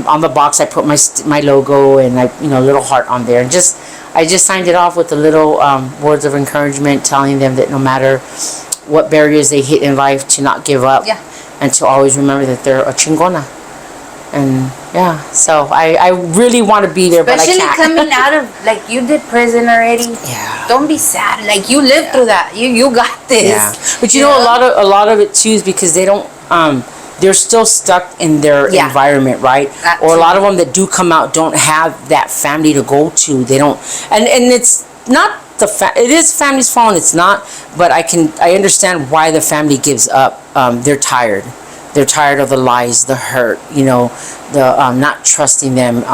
on the box I put my logo and a little heart on there, and I just signed it off with a little words of encouragement, telling them that no matter what barriers they hit in life, to not give up, and to always remember that they're a chingona. And so I really want to be there, especially but I can't. coming out of, like, you did prison already. Don't be sad. Like, you lived through that. You got this. But you know, a lot of it too is because they don't they're still stuck in their environment, right? Or a lot of them that do come out don't have that family to go to. They don't, and it's not it is family's fault. It's not, but I understand why the family gives up. They're tired. They're tired of the lies, the hurt, the not trusting them,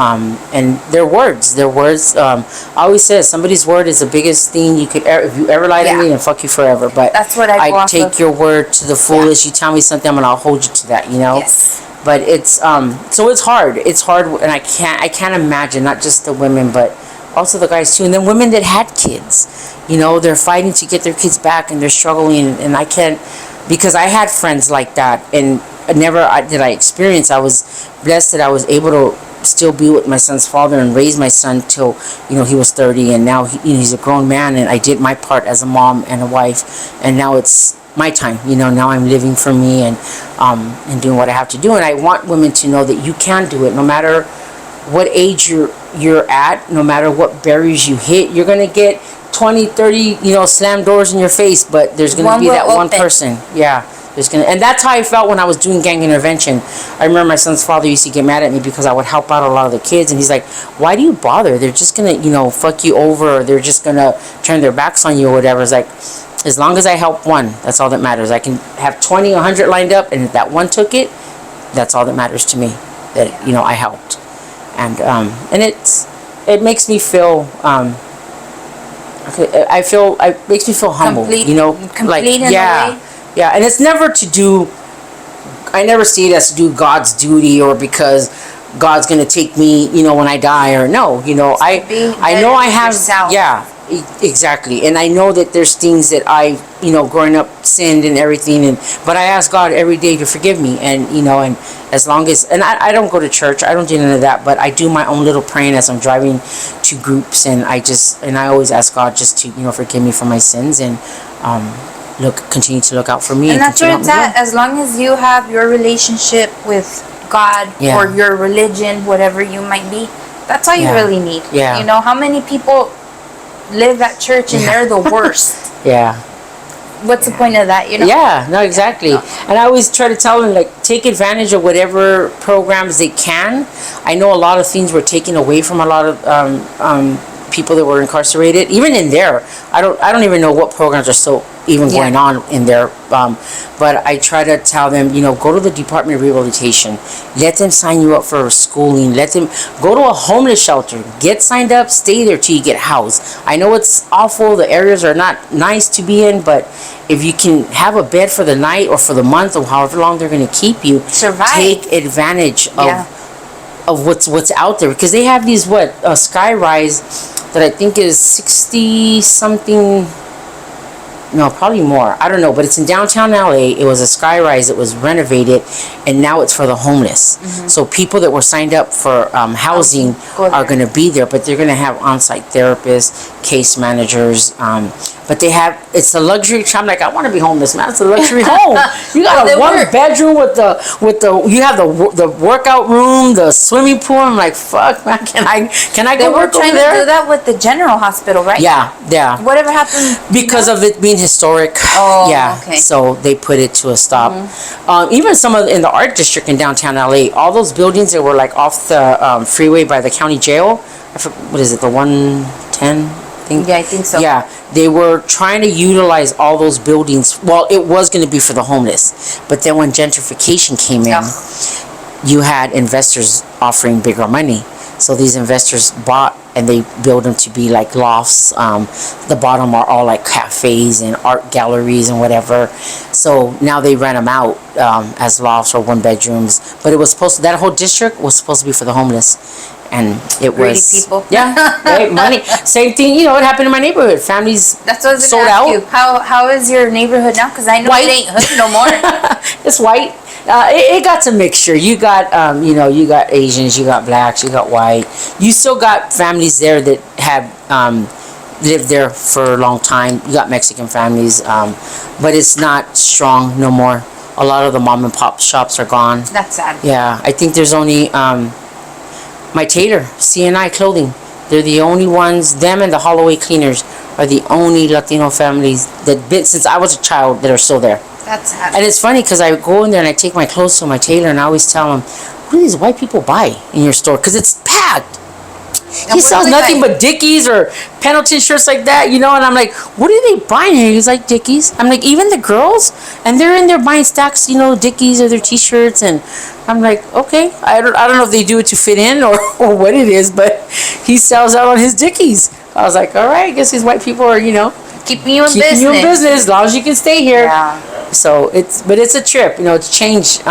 and their words. I always say somebody's word is the biggest thing you could ever. If you ever lie to me, then fuck you forever. But that's what I take your word to the fullest. You tell me something, I'm gonna hold you to that. Yes. But it's so it's hard. It's hard, and I can't imagine, not just the women, but also the guys too, and then women that had kids. They're fighting to get their kids back, and they're struggling, and I can't. Because I had friends like that, and never did I experience. I was blessed that I was able to still be with my son's father and raise my son till he was 30, and now he's a grown man, and I did my part as a mom and a wife, and now it's my time. Now I'm living for me and doing what I have to do, and I want women to know that you can do it, no matter what age you're at, no matter what barriers you hit. You're gonna get 20, 30, slam doors in your face, but there's going to be that one person. And that's how I felt when I was doing gang intervention. I remember my son's father used to get mad at me because I would help out a lot of the kids, and he's like, why do you bother? They're just going to, fuck you over, or they're just going to turn their backs on you or whatever. It's like, as long as I help one, that's all that matters. I can have 20, 100 lined up, and if that one took it, that's all that matters to me, that, I helped. And it makes me feel, it makes me feel humble, complete in a way. And it's never to do, I never see it as to do God's duty, or because God's gonna take me, when I die, or no, I know I have, exactly, and I know that there's things that I, growing up, sinned and everything, but I ask God every day to forgive me, and and as long as, and I don't go to church, I don't do none of that, but I do my own little praying as I'm driving to groups, and I always ask God just to forgive me for my sins, and continue to look out for me, and that's where it's at. As long as you have your relationship with God or your religion, whatever you might be, that's all you really need. How many people live at church and they're the worst. what's the point of that? You know? Yeah, no, exactly. And I always try to tell them, like, take advantage of whatever programs they can. I know a lot of things were taken away from a lot of people that were incarcerated. Even in there, I don't even know what programs are still even going on in there. But I try to tell them, go to the Department of Rehabilitation. Let them sign you up for schooling. Let them go to a homeless shelter. Get signed up. Stay there till you get housed. I know it's awful. The areas are not nice to be in, but if you can have a bed for the night or for the month or however long they're going to keep you, survive. Take advantage of what's out there, because they have these sky rise that I think is 60 something. No, probably more. I don't know, but it's in downtown LA. It was a sky rise. It was renovated, and now it's for the homeless. So people that were signed up for housing are going to be there, but they're going to have on-site therapists, case managers. But it's a luxury. I'm like, I want to be homeless, man. It's a luxury home. You got a one-bedroom with the you have the workout room, the swimming pool. I'm like, fuck, man. Can I go work over there? They were trying to do that with the general hospital, right? Yeah. Whatever happened? Because of it being historic. Oh, yeah. Okay. So they put it to a stop. Even some in the art district in downtown LA, all those buildings that were like off the freeway by the county jail. What is it? The 110 thing? Yeah, I think so. Yeah, they were trying to utilize all those buildings. Well, it was going to be for the homeless, but then when gentrification came in, you had investors offering bigger money. So these investors bought and they built them to be like lofts. The bottom are all like cafes and art galleries and whatever. So now they rent them out as lofts or one bedrooms. But it was that whole district was supposed to be for the homeless. And it Greedy was people. Yeah, right, money. Same thing, it happened in my neighborhood. Families That's what I was sold gonna ask out. you. How is your neighborhood now? Because I know White. it ain't hood no more. It's white. It got a mixture. You got you got Asians, you got blacks, you got white. You still got families there that have lived there for a long time. You got Mexican families, but it's not strong no more. A lot of the mom and pop shops are gone. That's sad. Yeah, I think there's only my tailor, CNI Clothing. They're the only ones. Them and the Holloway Cleaners are the only Latino families that been since I was a child that are still there. That's sad. And it's funny because I go in there and I take my clothes to my tailor and I always tell him, what do these white people buy in your store? Because it's packed. He sells nothing but Dickies or Pendleton shirts like that, and I'm like, what are they buying here? He's like, Dickies. I'm like, even the girls? And they're in there buying stacks, Dickies or their t-shirts. And I'm like, okay, I don't know if they do it to fit in or what it is, but he sells out on his Dickies. I was like, all right, I guess these white people are, keeping you in keeping you in business as long as you can stay here. Yeah. So it's a trip, it's changed.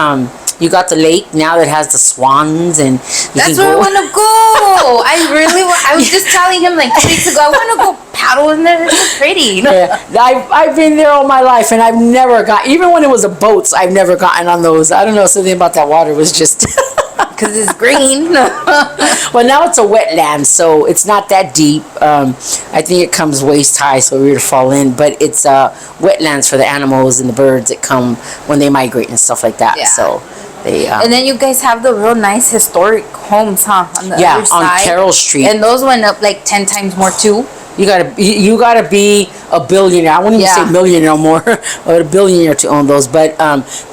You got the lake now that has the swans, and That's where I want to go. I was just telling him like 2 weeks ago, I want to go paddle in there. It's so pretty. Yeah, I've been there all my life, and I've never even when it was a boats, I've never gotten on those. I don't know, something about that water was just because it's green. Well, now it's a wetland, so it's not that deep. I think it comes waist high, so we're to fall in. But it's wetlands for the animals and the birds that come when they migrate and stuff like that. Yeah. So they. And then you guys have the real nice historic homes, huh? On the other side. On Carroll Street. And those went up like 10 times more too. You gotta be a billionaire. I wouldn't even say millionaire more, or a billionaire to own those. But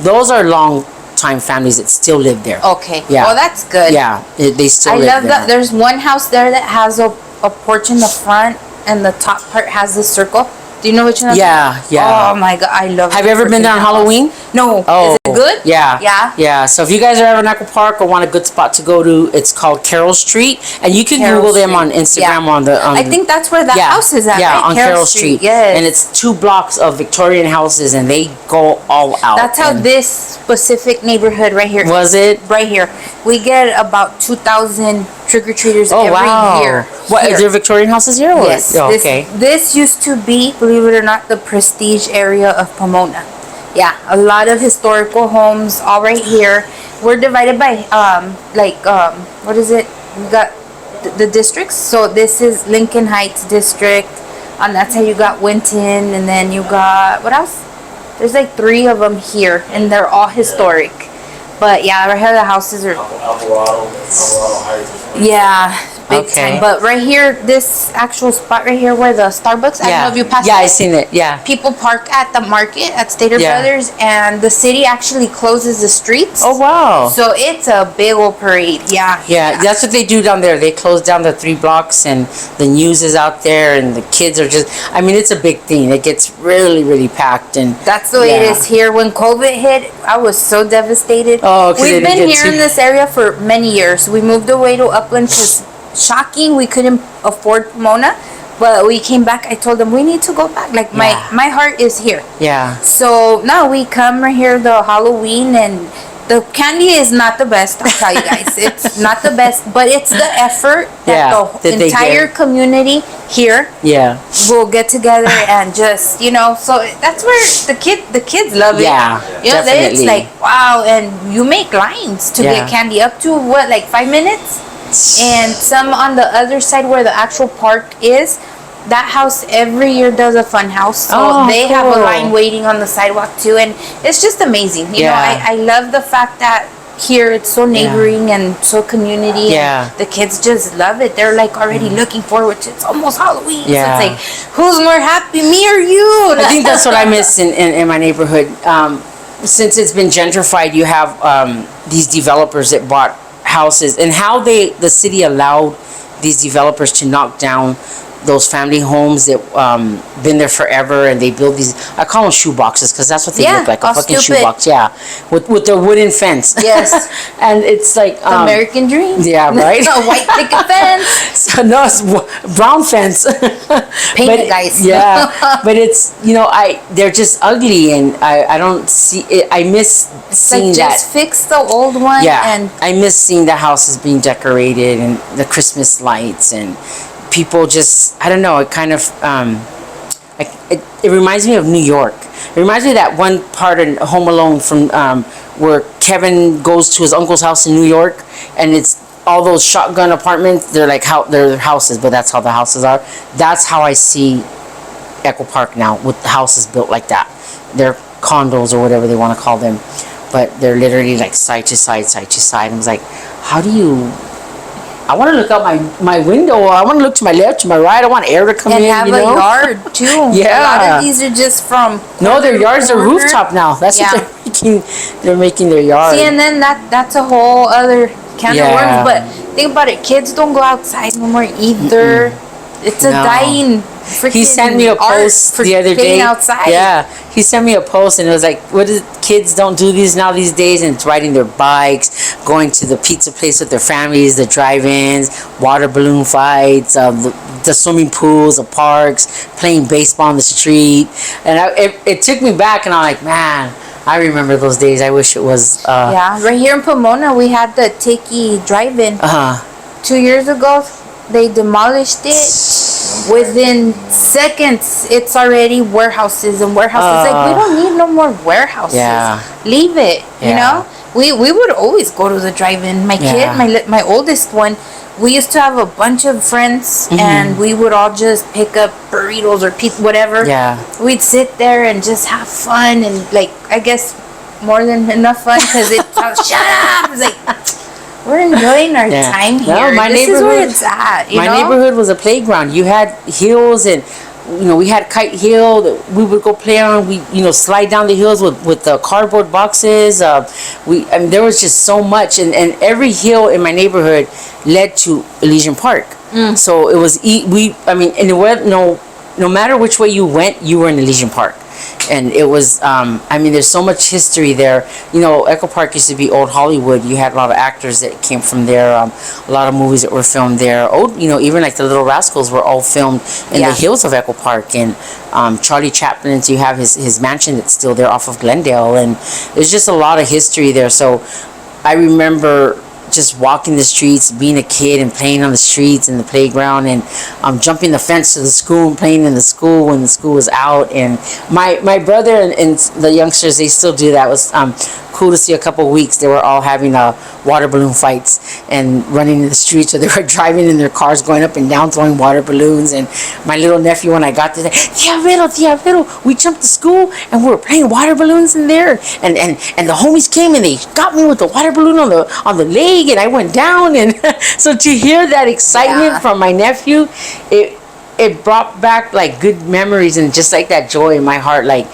those are long-time families that still live there. Okay. Yeah. Well, that's good. Yeah, they still live there. I love that. There's one house there that has a porch in the front, and the top part has the circle. Do you know which one? Yeah. Oh my god, I love it. Have you ever been there on Halloween? No. Oh, is it good? Yeah. Yeah. Yeah. So if you guys are ever in Echo Park or want a good spot to go to, it's called Carroll Street, and you can Carroll Google them Street. on Instagram on the. I think that's where the house is at. Yeah, right? on Carroll Street. Yes. And it's 2 blocks of Victorian houses, and they go all out. That's how this specific neighborhood right here. Was it? Right here. We get about 2,000 trick-or-treaters Oh, every wow. year. What, is there Victorian houses here? Or? Yes. Oh, okay. This used to be, believe it or not, the prestige area of Pomona. Yeah, a lot of historical homes all right here. We're divided by, what is it? We got the districts. So this is Lincoln Heights District. On that side you got Winton, and then you got, what else? There's like 3 of them here, and they're all historic. But yeah, right here the houses are... Alvarado Heights. Yeah, big Okay. time. But right here, this actual spot right here where the Starbucks, I don't know if you passed Yeah, it. I seen it. Yeah. People park at the market at Stater Yeah. Brothers, and the city actually closes the streets. Oh wow. So it's a big old parade. Yeah. Yeah, that's what they do down there. They close down the 3 blocks, and the news is out there, and the kids are just. I mean, it's a big thing. It gets really, really packed, and That's the way it Yeah. is here. When COVID hit, I was so devastated. Oh, 'cause they We've didn't been get here to- in this area for many years. We moved away to Upland because, shocking, we couldn't afford Pomona. But we came back. I told them we need to go back. Like Yeah. my heart is here. yeah, So now we come right here the Halloween, and the candy is not the best. I'll tell you guys, it's not the best, but it's the effort that Yeah, the that they entire give. community here yeah, will get together and just so that's where the kids love it. Yeah, It's definitely. like wow, and you make lines to Yeah. get candy up to what, like 5 minutes, and some on the other side where the actual park is. That house every year does a fun house, so Oh, they have a cool. line waiting on the sidewalk too, and it's just amazing. You know, Yeah. I love the fact that here it's so neighboring and so community. Yeah. And the kids just love it. They're like already looking forward to it's almost Halloween. Yeah. So it's like, who's more happy, me or you? I think that's what I miss in my neighborhood. Since it's been gentrified, you have these developers that bought houses, and how the city allowed these developers to knock down those family homes that been there forever, and they build these. I call them shoe boxes because that's what they Yeah, look like, a all fucking stupid. shoe box. Yeah, with their wooden fence. Yes. And it's like The American dream. yeah, right? A white picket fence. So, no, it's brown fence. Painted, guys. Yeah, but it's they're just ugly, and I don't see it. I miss seeing Like, that. just fix the old one. Yeah, And I miss seeing the houses being decorated and the Christmas lights, and people just, I don't know, it kind of it reminds me of New York. It reminds me of that one part in Home Alone from where Kevin goes to his uncle's house in New York, and it's all those shotgun apartments. They're like they're houses, but that's how the houses are. That's how I see Echo Park now, with the houses built like that. They're condos or whatever they want to call them, but they're literally like side to side, side to side. And I was like, how do you? I want to look out my window. I want to look to my left, to my right. I want air to come and in. have a yard too. Yeah. A lot of these are just from No, their yards are corner. rooftop now. That's Yeah. what they're making. They're making their yard. See, and then that's a whole other can Yeah. of worms. But think about it, kids don't go outside no more either. It's a No. dying freaking He sent me a art post for the other getting day. outside. Yeah, he sent me a post, and it was like, "What is kids don't do these now these days?" And it's riding their bikes, going to the pizza place with their families, the drive-ins, water balloon fights, the swimming pools, the parks, playing baseball on the street, and it took me back, and I'm like, man, I remember those days. I wish it was. Yeah, right here in Pomona, we had the Tiki Drive-In. 2 years ago. They demolished it. Within seconds, it's already warehouses and warehouses. Like, we don't need no more warehouses. Yeah. Leave it. You Yeah. know, we would always go to the drive-in. My kid, Yeah. my oldest one, we used to have a bunch of friends, and we would all just pick up burritos or pizza, whatever. Yeah. We'd sit there and just have fun, and like, I guess more than enough fun, because it's shut up. It's like, we're enjoying our Yeah. time No, here. my This is where neighborhood- it's at. You My know? neighborhood was a playground. You had hills, and we had Kite Hill that we would go play on. We slide down the hills with the cardboard boxes. There was just so much, and every hill in my neighborhood led to Elysian Park. So it was and it was, no matter which way you went, you were in Elysian Park. And it was, there's so much history there. Echo Park used to be old Hollywood. You had a lot of actors that came from there. A lot of movies that were filmed there. Even like the Little Rascals were all filmed in the hills of Echo Park. And Charlie Chaplin's, you have his mansion that's still there off of Glendale. And there's just a lot of history there. So I remember just walking the streets, being a kid and playing on the streets and the playground, and jumping the fence to the school and playing in the school when the school was out. And my brother and the youngsters, they still do that. Was cool to see a couple of weeks they were all having water balloon fights and running in the streets, or they were driving in their cars going up and down throwing water balloons. And my little nephew, when I got there, Tia Vero, we jumped to school and we were playing water balloons in there, and the homies came and they got me with the water balloon on the leg, and I went down. And so to hear that excitement from my nephew, it brought back like good memories and just like that joy in my heart, like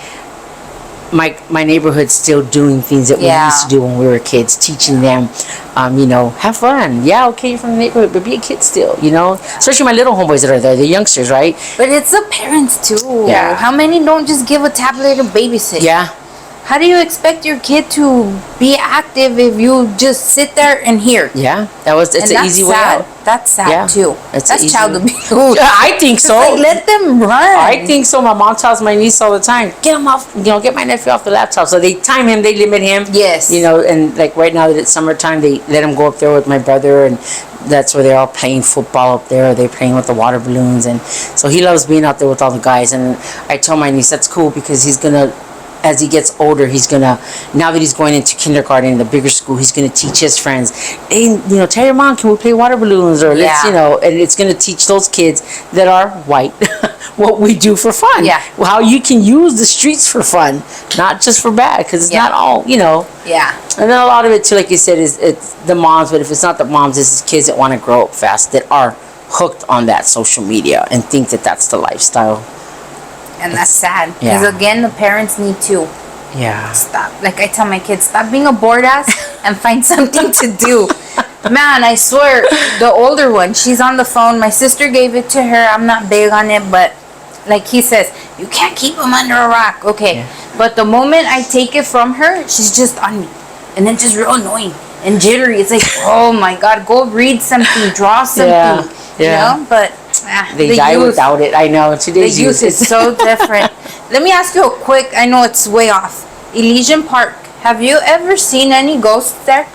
my neighborhood's still doing things that we used to do when we were kids, teaching them, have fun. Yeah, okay, you're from the neighborhood, but be a kid still, Especially my little homeboys that are there, the youngsters, right? But it's the parents too. Yeah. How many don't just give a tablet and babysit? Yeah. How do you expect your kid to be active if you just sit there and hear? Yeah, it's an easy way sad. out. That's sad too. That's child abuse. I think so. Like, let them run. I think so. My mom tells my niece all the time, get him off, get my nephew off the laptop. So they time him, they limit him. Yes. And like right now that it's summertime, they let him go up there with my brother, and that's where they're all playing football up there. They're playing with the water balloons, and so he loves being out there with all the guys. And I told my niece that's cool because he's gonna, as he gets older, he's gonna, now that he's going into kindergarten in the bigger school, he's gonna teach his friends, hey, tell your mom, can we play water balloons, or let's, and it's gonna teach those kids that are white what we do for fun. Yeah. How you can use the streets for fun, not just for bad, because it's not all, Yeah. And then a lot of it too, like you said, is it's the moms, but if it's not the moms, it's kids that want to grow up fast, that are hooked on that social media and think that that's the lifestyle. And that's sad. Because again, the parents need to stop. Like I tell my kids, stop being a bored ass and find something to do. Man, I swear, the older one, she's on the phone. My sister gave it to her. I'm not big on it, but like he says, you can't keep them under a rock. Okay. Yeah. But the moment I take it from her, she's just on me. And then just real annoying and jittery. It's like, oh my God, go read something, draw something. But they die without it. I know. Today's youth is so different. Let me ask you a quick, I know it's way off. Elysian Park. Have you ever seen any ghosts there?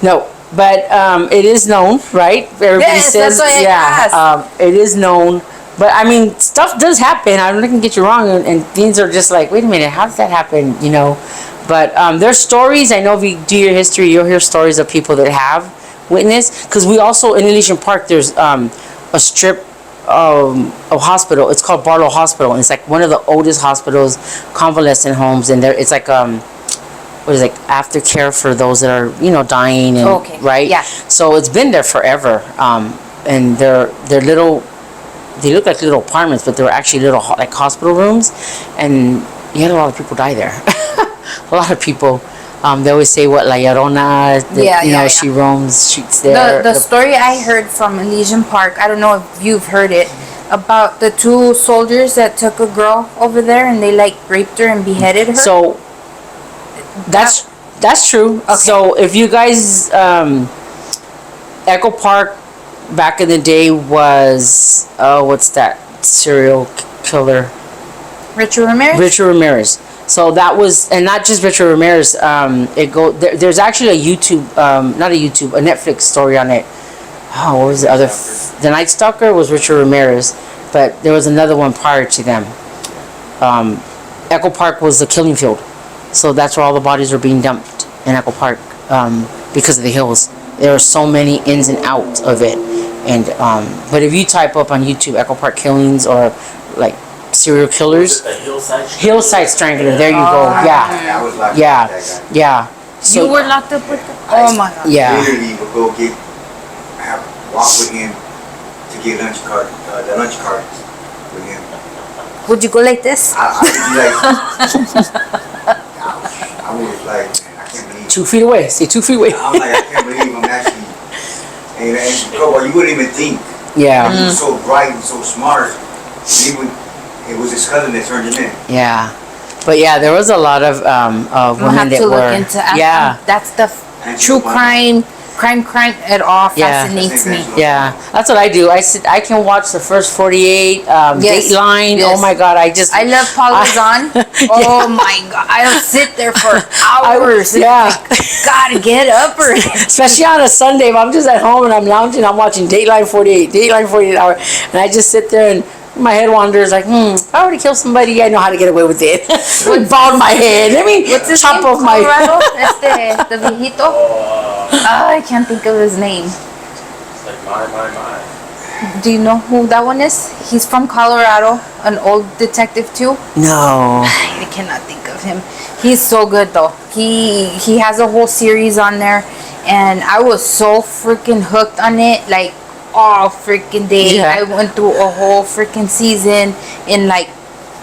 No, but it is known, right? Everybody says, that's why I asked. It is known. But I mean, stuff does happen. I'm not gonna get you wrong, and things are just like, wait a minute, how did that happen? But there's stories. I know if you do your history, you'll hear stories of people that have witnessed. Because we also in Elysian Park, there's a strip of hospital. It's called Barlow Hospital, and it's like one of the oldest hospitals, convalescent homes, and it's like aftercare for those that are dying and right. Yeah. So it's been there forever, and they're little. They look like little apartments, but they're actually little like hospital rooms, and you had a lot of people die there. A lot of people. They always say what La Llorona, she roams streets there. The story I heard from Elysian Park, I don't know if you've heard it, about the two soldiers that took a girl over there and they like raped her and beheaded her. So that's true. Okay. So if you guys, Echo Park back in the day was what's that serial killer? Richard Ramirez. So that was, and not just Richard Ramirez. There's actually a Netflix story on it. Oh, what was the other? The Night Stalker was Richard Ramirez, but there was another one prior to them. Echo Park was the killing field, so that's where all the bodies were being dumped in Echo Park because of the hills. There are so many ins and outs of it, and but if you type up on YouTube Echo Park killings or like serial killers, hillside strangler. There you go. Yeah, I was locked up with that guy. Yeah. So you were locked up with them? Oh my God. Yeah. Literally would go walk with him to get the lunch cart with him. Would you go like this? I was like, man, I can't believe. 2 feet away. Say 2 feet away. I'm like, I can't believe I'm actually. And you wouldn't even think. Yeah. He was so bright and so smart. It was his cousin that turned him in. Yeah, but yeah, there was a lot of women that were. That's the true crime. It all fascinates me. Yeah, that's what I do. I can watch the first 48 Dateline. Yes. Oh my God, I love Paul Lozon. Oh my God, I'll sit there for hours. Gotta get up early. Especially on a Sunday, if I'm just at home and I'm lounging, I'm watching Dateline 48 hour, and I just sit there and My head wanders like, if I already killed somebody, I know how to get away with it. Bald my head. Let me What's his chop name? off my. Colorado? The viejito. I can't think of his name. It's like my. Do you know who that one is? He's from Colorado, an old detective too. No. I cannot think of him. He's so good though. He has a whole series on there, and I was so freaking hooked on it. Like all freaking day, Yeah. I went through a whole freaking season in like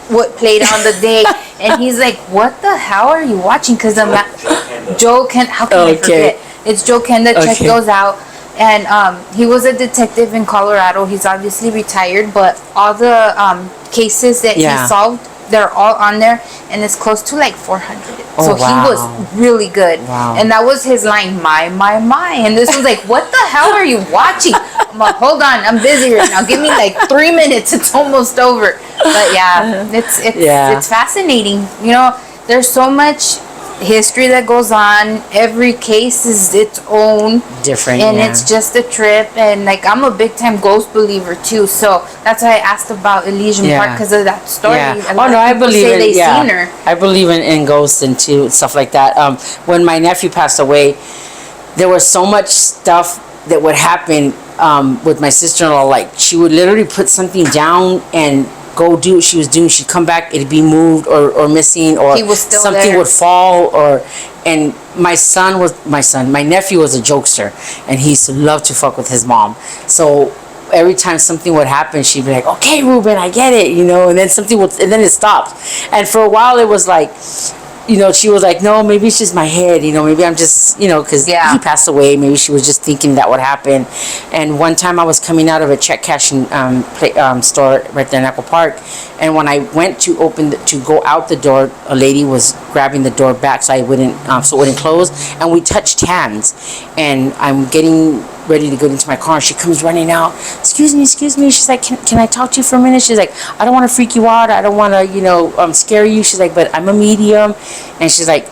what played on the day. And he's like, "What the hell are you watching?" Because Joe Kent. How can I forget? It's Joe Kent that checked those out. And he was a detective in Colorado. He's obviously retired, but all the cases that he solved, they're all on there, and it's close to like 400. So he was really good. Wow. And that was his line, my. And this was like, what the hell are you watching? I'm like, hold on, I'm busy right now. Give me like 3 minutes. It's almost over. But yeah, it's fascinating. You know, there's so much history that goes on. Every case is its own Different, and it's just a trip. And like, I'm a big time ghost believer too, so that's why I asked about Elysian Park, because of that story. Yeah. Oh no, I believe in seen her. I believe in ghosts and too stuff like that. When my nephew passed away, there was so much stuff that would happen with my sister-in-law. Like, she would literally put something down and go do what she was doing. She'd come back, it'd be moved or missing, or he was still something there. would fall. And my nephew was a jokester, and he used to love to fuck with his mom. So every time something would happen, she'd be like, "Okay, Ruben, I get it," you know. And then and then it stopped. And for a while, it was like, you know, she was like, "No, maybe it's just my head, you know, maybe I'm just, you know, because he passed away, maybe she was just thinking that would happen." And one time I was coming out of a check cashing store right there in Apple Park, and when I went to go out the door, a lady was grabbing the door back so it wouldn't close, and we touched hands, and I'm getting ready to go into my car, and she comes running out. Excuse me. She's like, can I talk to you for a minute? She's like, I don't want to freak you out. I don't want to, you know, scare you. She's like, but I'm a medium. And she's like,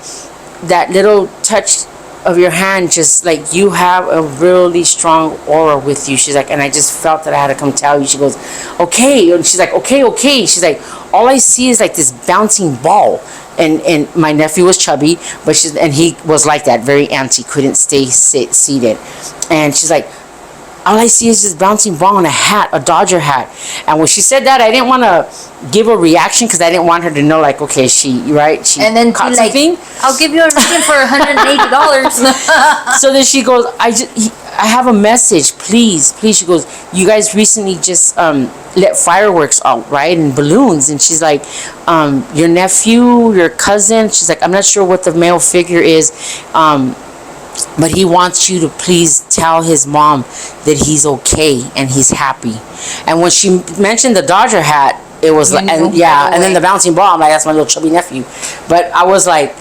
that little touch of your hand, just like, you have a really strong aura with you. She's like, and I just felt that I had to come tell you. She goes, okay. And she's like, okay. She's like, all I see is like this bouncing ball. And my nephew was chubby, and he was like that, very antsy, couldn't stay seated. And she's like, all I see is this bouncing ball and a Dodger hat. And when she said that, I didn't want to give a reaction because I didn't want her to know, like, okay, she and then caught like, something. I'll give you a reading for $180. So then she goes, I have a message, please. She goes, you guys recently just let fireworks out, right, and balloons. And she's like, your nephew, your cousin. She's like, I'm not sure what the male figure is, but he wants you to please tell his mom that he's okay and he's happy. And when she mentioned the Dodger hat, it was like, and then the bouncing ball, I'm like, that's my little chubby nephew. But I was like,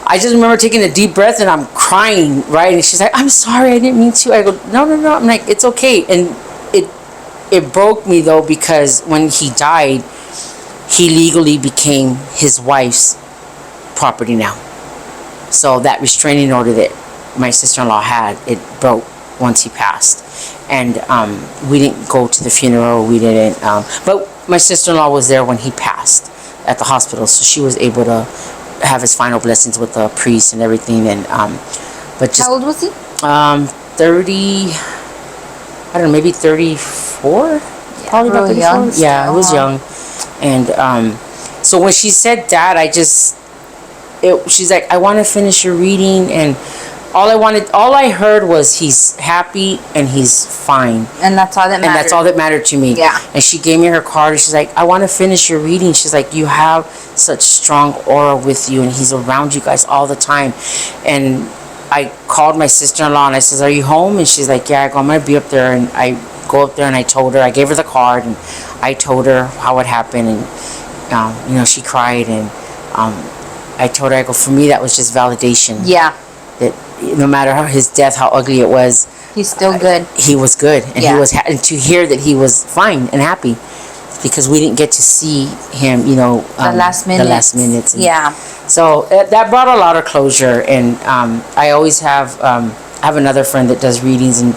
I just remember taking a deep breath and I'm crying, right? And she's like, I'm sorry, I didn't mean to. I go, no. I'm like, it's okay. And it broke me though, because when he died, he legally became his wife's property now. So that restraining order that my sister-in-law had, it broke once he passed. And we didn't go to the funeral. We didn't. But my sister-in-law was there when he passed at the hospital, so she was able to have his final blessings with the priest and everything. And but just, how old was he? 30. I don't know, maybe 34. Yeah, probably about 34. Young. Yeah, it was young. And so when she said that, she's like, I want to finish your reading, and all I heard was he's happy and he's fine. And that's all that mattered. And that's all that mattered to me. Yeah. And she gave me her card, and she's like, I want to finish your reading. She's like, you have such strong aura with you, and he's around you guys all the time. And I called my sister-in-law, and I says, are you home? And she's like, yeah. I go, I'm going to be up there. And I go up there, and I told her, I gave her the card, and I told her how it happened. And, you know, she cried. And I told her, I go, for me, that was just validation. Yeah. That no matter how his death, how ugly it was, he's still good. He was good, and he was and to hear that he was fine and happy, because we didn't get to see him, you know, the last minutes. And so that brought a lot of closure. And I always have I have another friend that does readings, and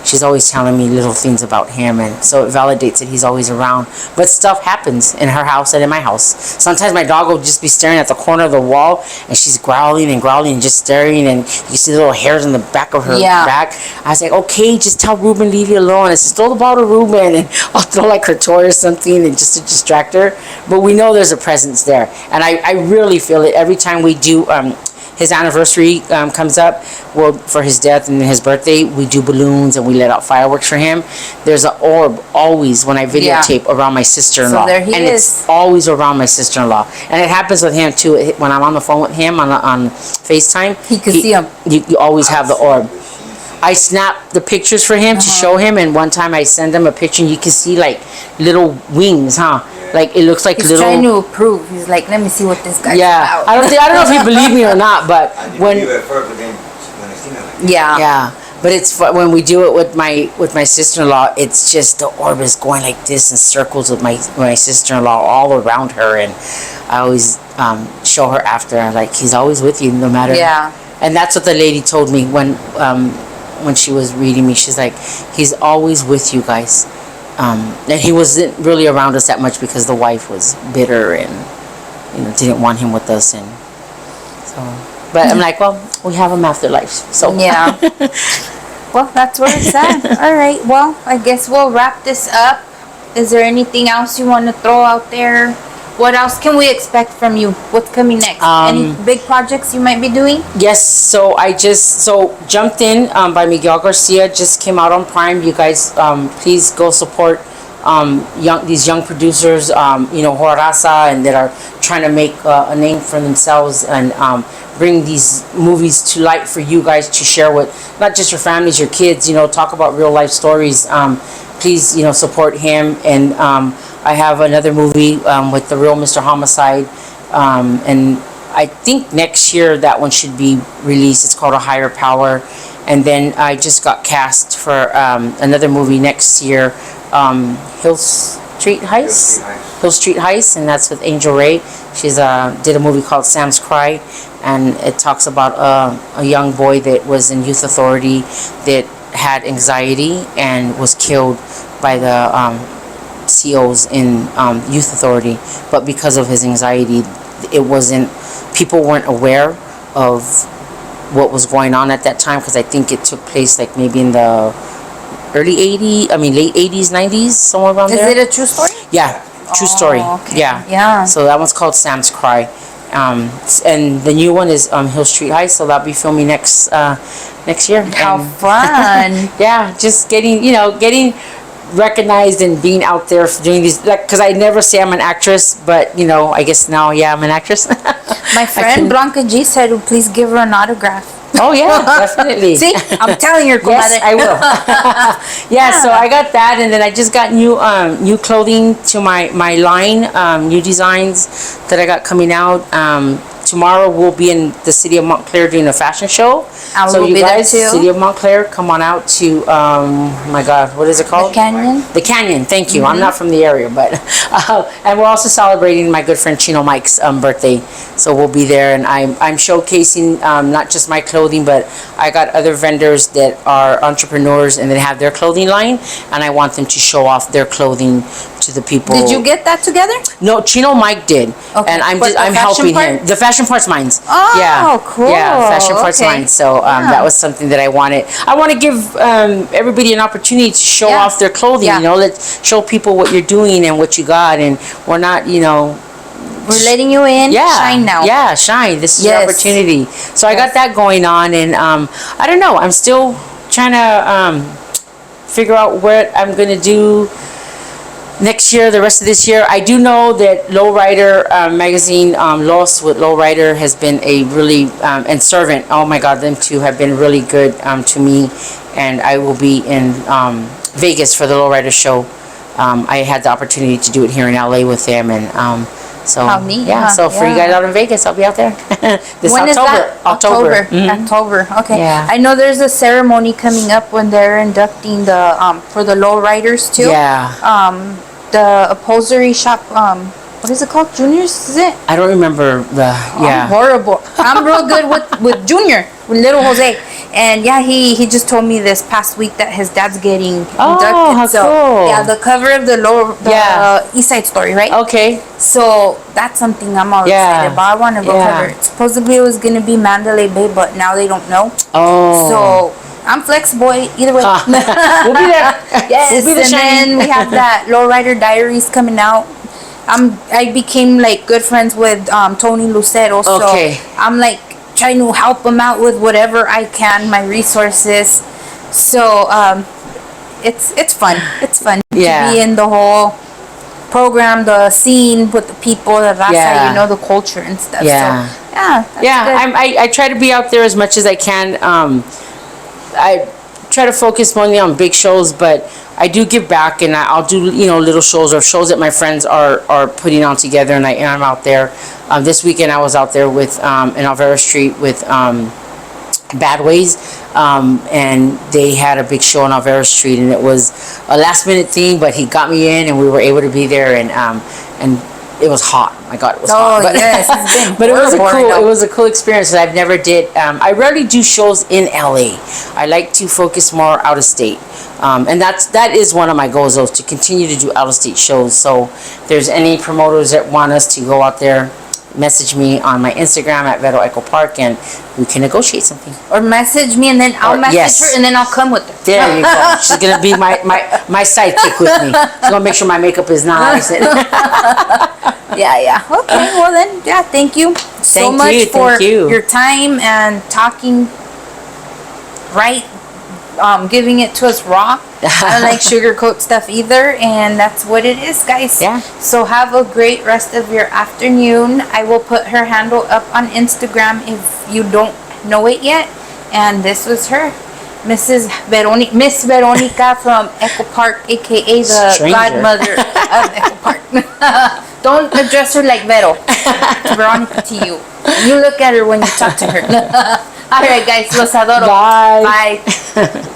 she's always telling me little things about him, and so it validates that he's always around. But stuff happens in her house and in my house. Sometimes my dog will just be staring at the corner of the wall, and she's growling and just staring, and you see the little hairs on the back of her back. I was like, okay, just tell Ruben, leave you alone. I said, throw the ball to Ruben, and I'll throw like her toy or something, and just to distract her. But we know there's a presence there, and I really feel it every time we do. His anniversary comes up, well, for his death and his birthday, we do balloons and we let out fireworks for him. There's an orb always when I videotape around my sister-in-law. So there he and is. It's always around my sister-in-law. And it happens with him too. When I'm on the phone with him on FaceTime, He can see him. You always have the orb. I snap the pictures for him to show him, and one time I send him a picture and you can see like little wings, like it looks like He's little. trying to prove. He's like, let me see what this guy's Yeah, about. I don't know if you believe me or not, but I didn't when believe it at first, but then when I seen it, like, Yeah. but it's when we do it with my sister-in-law, it's just the orb is going like this in circles with my sister-in-law all around her, and I always show her after. I'm like, he's always with you no matter. Yeah. And that's what the lady told me when she was reading me. She's like, he's always with you guys. And he wasn't really around us that much because the wife was bitter and didn't want him with us, and so. But I'm like, well, we have him after life, so Yeah. Well, that's where it's at. All right. Well, I guess we'll wrap this up. Is there anything else you want to throw out there? What else can we expect from you? What's coming next? Any big projects you might be doing? Yes, so I just Jumped In by Miguel Garcia just came out on Prime. You guys, please go support these young producers, Horaza, and that are trying to make a name for themselves and bring these movies to light for you guys to share with not just your families, your kids. Talk about real life stories. Please, support him. And I have another movie with the real Mr. Homicide, and I think next year that one should be released. It's called A Higher Power. And then I just got cast for another movie next year, Hill Street Heist. Hill Street Heist, and that's with Angel Ray. She's did a movie called Sam's Cry, and it talks about a young boy that was in youth authority that had anxiety and was killed by the COs in youth authority. But because of his anxiety, people weren't aware of what was going on at that time, because I think it took place like maybe in the late 80s, 90s, somewhere around there. Is it a true story? Yeah, true story. Okay. Yeah. So that one's called Sam's Cry. And the new one is Hill Street High, so that'll be filming next year. How fun. Yeah, just getting recognized and being out there for doing these, because I never say I'm an actress, but I guess now, I'm an actress. My friend Blanca G said, please give her an autograph. Oh yeah, definitely. See, I'm telling you, yes, comadre. I will. Yeah, so I got that, and then I just got new clothing to my line, new designs that I got coming out. Tomorrow we'll be in the city of Montclair doing a fashion show. So you guys, city of Montclair, come on out to my God, what is it called? The Canyon. The Canyon. Thank you. I'm not from the area, but and we're also celebrating my good friend Chino Mike's birthday. So we'll be there, and I'm showcasing not just my clothing, but I got other vendors that are entrepreneurs and they have their clothing line, and I want them to show off their clothing to the people. Did you get that together? No, Chino Mike did, and I'm helping him. The fashion part's mine. Oh, cool. Yeah, fashion part's mine. So that was something that I wanted. I want to give everybody an opportunity to show off their clothing. Let's show people what you're doing and what you got, and we're not, we're letting you in. Shine now. Yeah, shine. This is your opportunity. So I got that going on, and I don't know. I'm still trying to figure out what I'm gonna do next year, the rest of this year. I do know that Lowrider magazine, Lost with Lowrider, has been a really, and Servant, oh my God, them two have been really good to me. And I will be in Vegas for the Lowrider show. I had the opportunity to do it here in LA with them, and so how neat. So for you guys out in Vegas, I'll be out there. This when October. Is that? October. Mm-hmm. October. Okay. Yeah. I know there's a ceremony coming up when they're inducting the for the lowriders too. Yeah. The upholstery shop. What is it called? Juniors? Is it? I don't remember the. Yeah. I'm horrible. I'm real good with Junior, with little Jose. And yeah, he just told me this past week that his dad's getting Oh, inducted. how So cool. yeah, the cover of the Yeah. East Side Story, right? Okay. So that's something I'm all Yeah. excited about. I want to go Yeah. cover it. Supposedly it was gonna be Mandalay Bay, but now they don't know. Oh. So I'm flexible either way. We'll be there. Yes, We'll be the and then we have that Lowrider Diaries coming out. I became like good friends with Tony Lucero, so Okay. I'm like trying to help him out with whatever I can, my resources. So it's fun. It's fun Yeah. to be in the whole program, the scene with the people, the raza, Yeah. you know, the culture and stuff. Yeah. So yeah, that's Yeah, good. I try to be out there as much as I can. I try to focus mainly on big shows, but I do give back, and I'll do little shows or shows that my friends are putting on together, and I'm out there. This weekend I was out there with in Alvera Street with Bad Ways, and they had a big show on Alvera Street, and it was a last minute thing, but he got me in, and we were able to be there, and it was hot. My God, it was hot. Oh, yes, it's been but it was a horrible right now. it was a cool experience that I've never did. I rarely do shows in LA. I like to focus more out of state, and that is one of my goals, though, to continue to do out of state shows. So, if there's any promoters that want us to go out there, message me on my Instagram at Vero Echo Park, and we can negotiate something. Or message me, and then I'll Or- message yes. her, and then I'll come with her. There you go. She's gonna be my sidekick with me. She's gonna make sure my makeup is nice. Yeah. Okay. Well then, yeah. Thank you so Thank much you, for thank you. your time and talking. Right. Giving it to us raw. I don't like sugarcoat stuff either, and that's what it is, guys. Yeah. So have a great rest of your afternoon. I will put her handle up on Instagram if you don't know it yet. And this was her, Miss Veronica from Echo Park, aka the Stranger. godmother of Echo Park. Don't address her like Vero. It's Veronica to you. You look at her when you talk to her. All right, guys. Los adoro. Bye. Bye.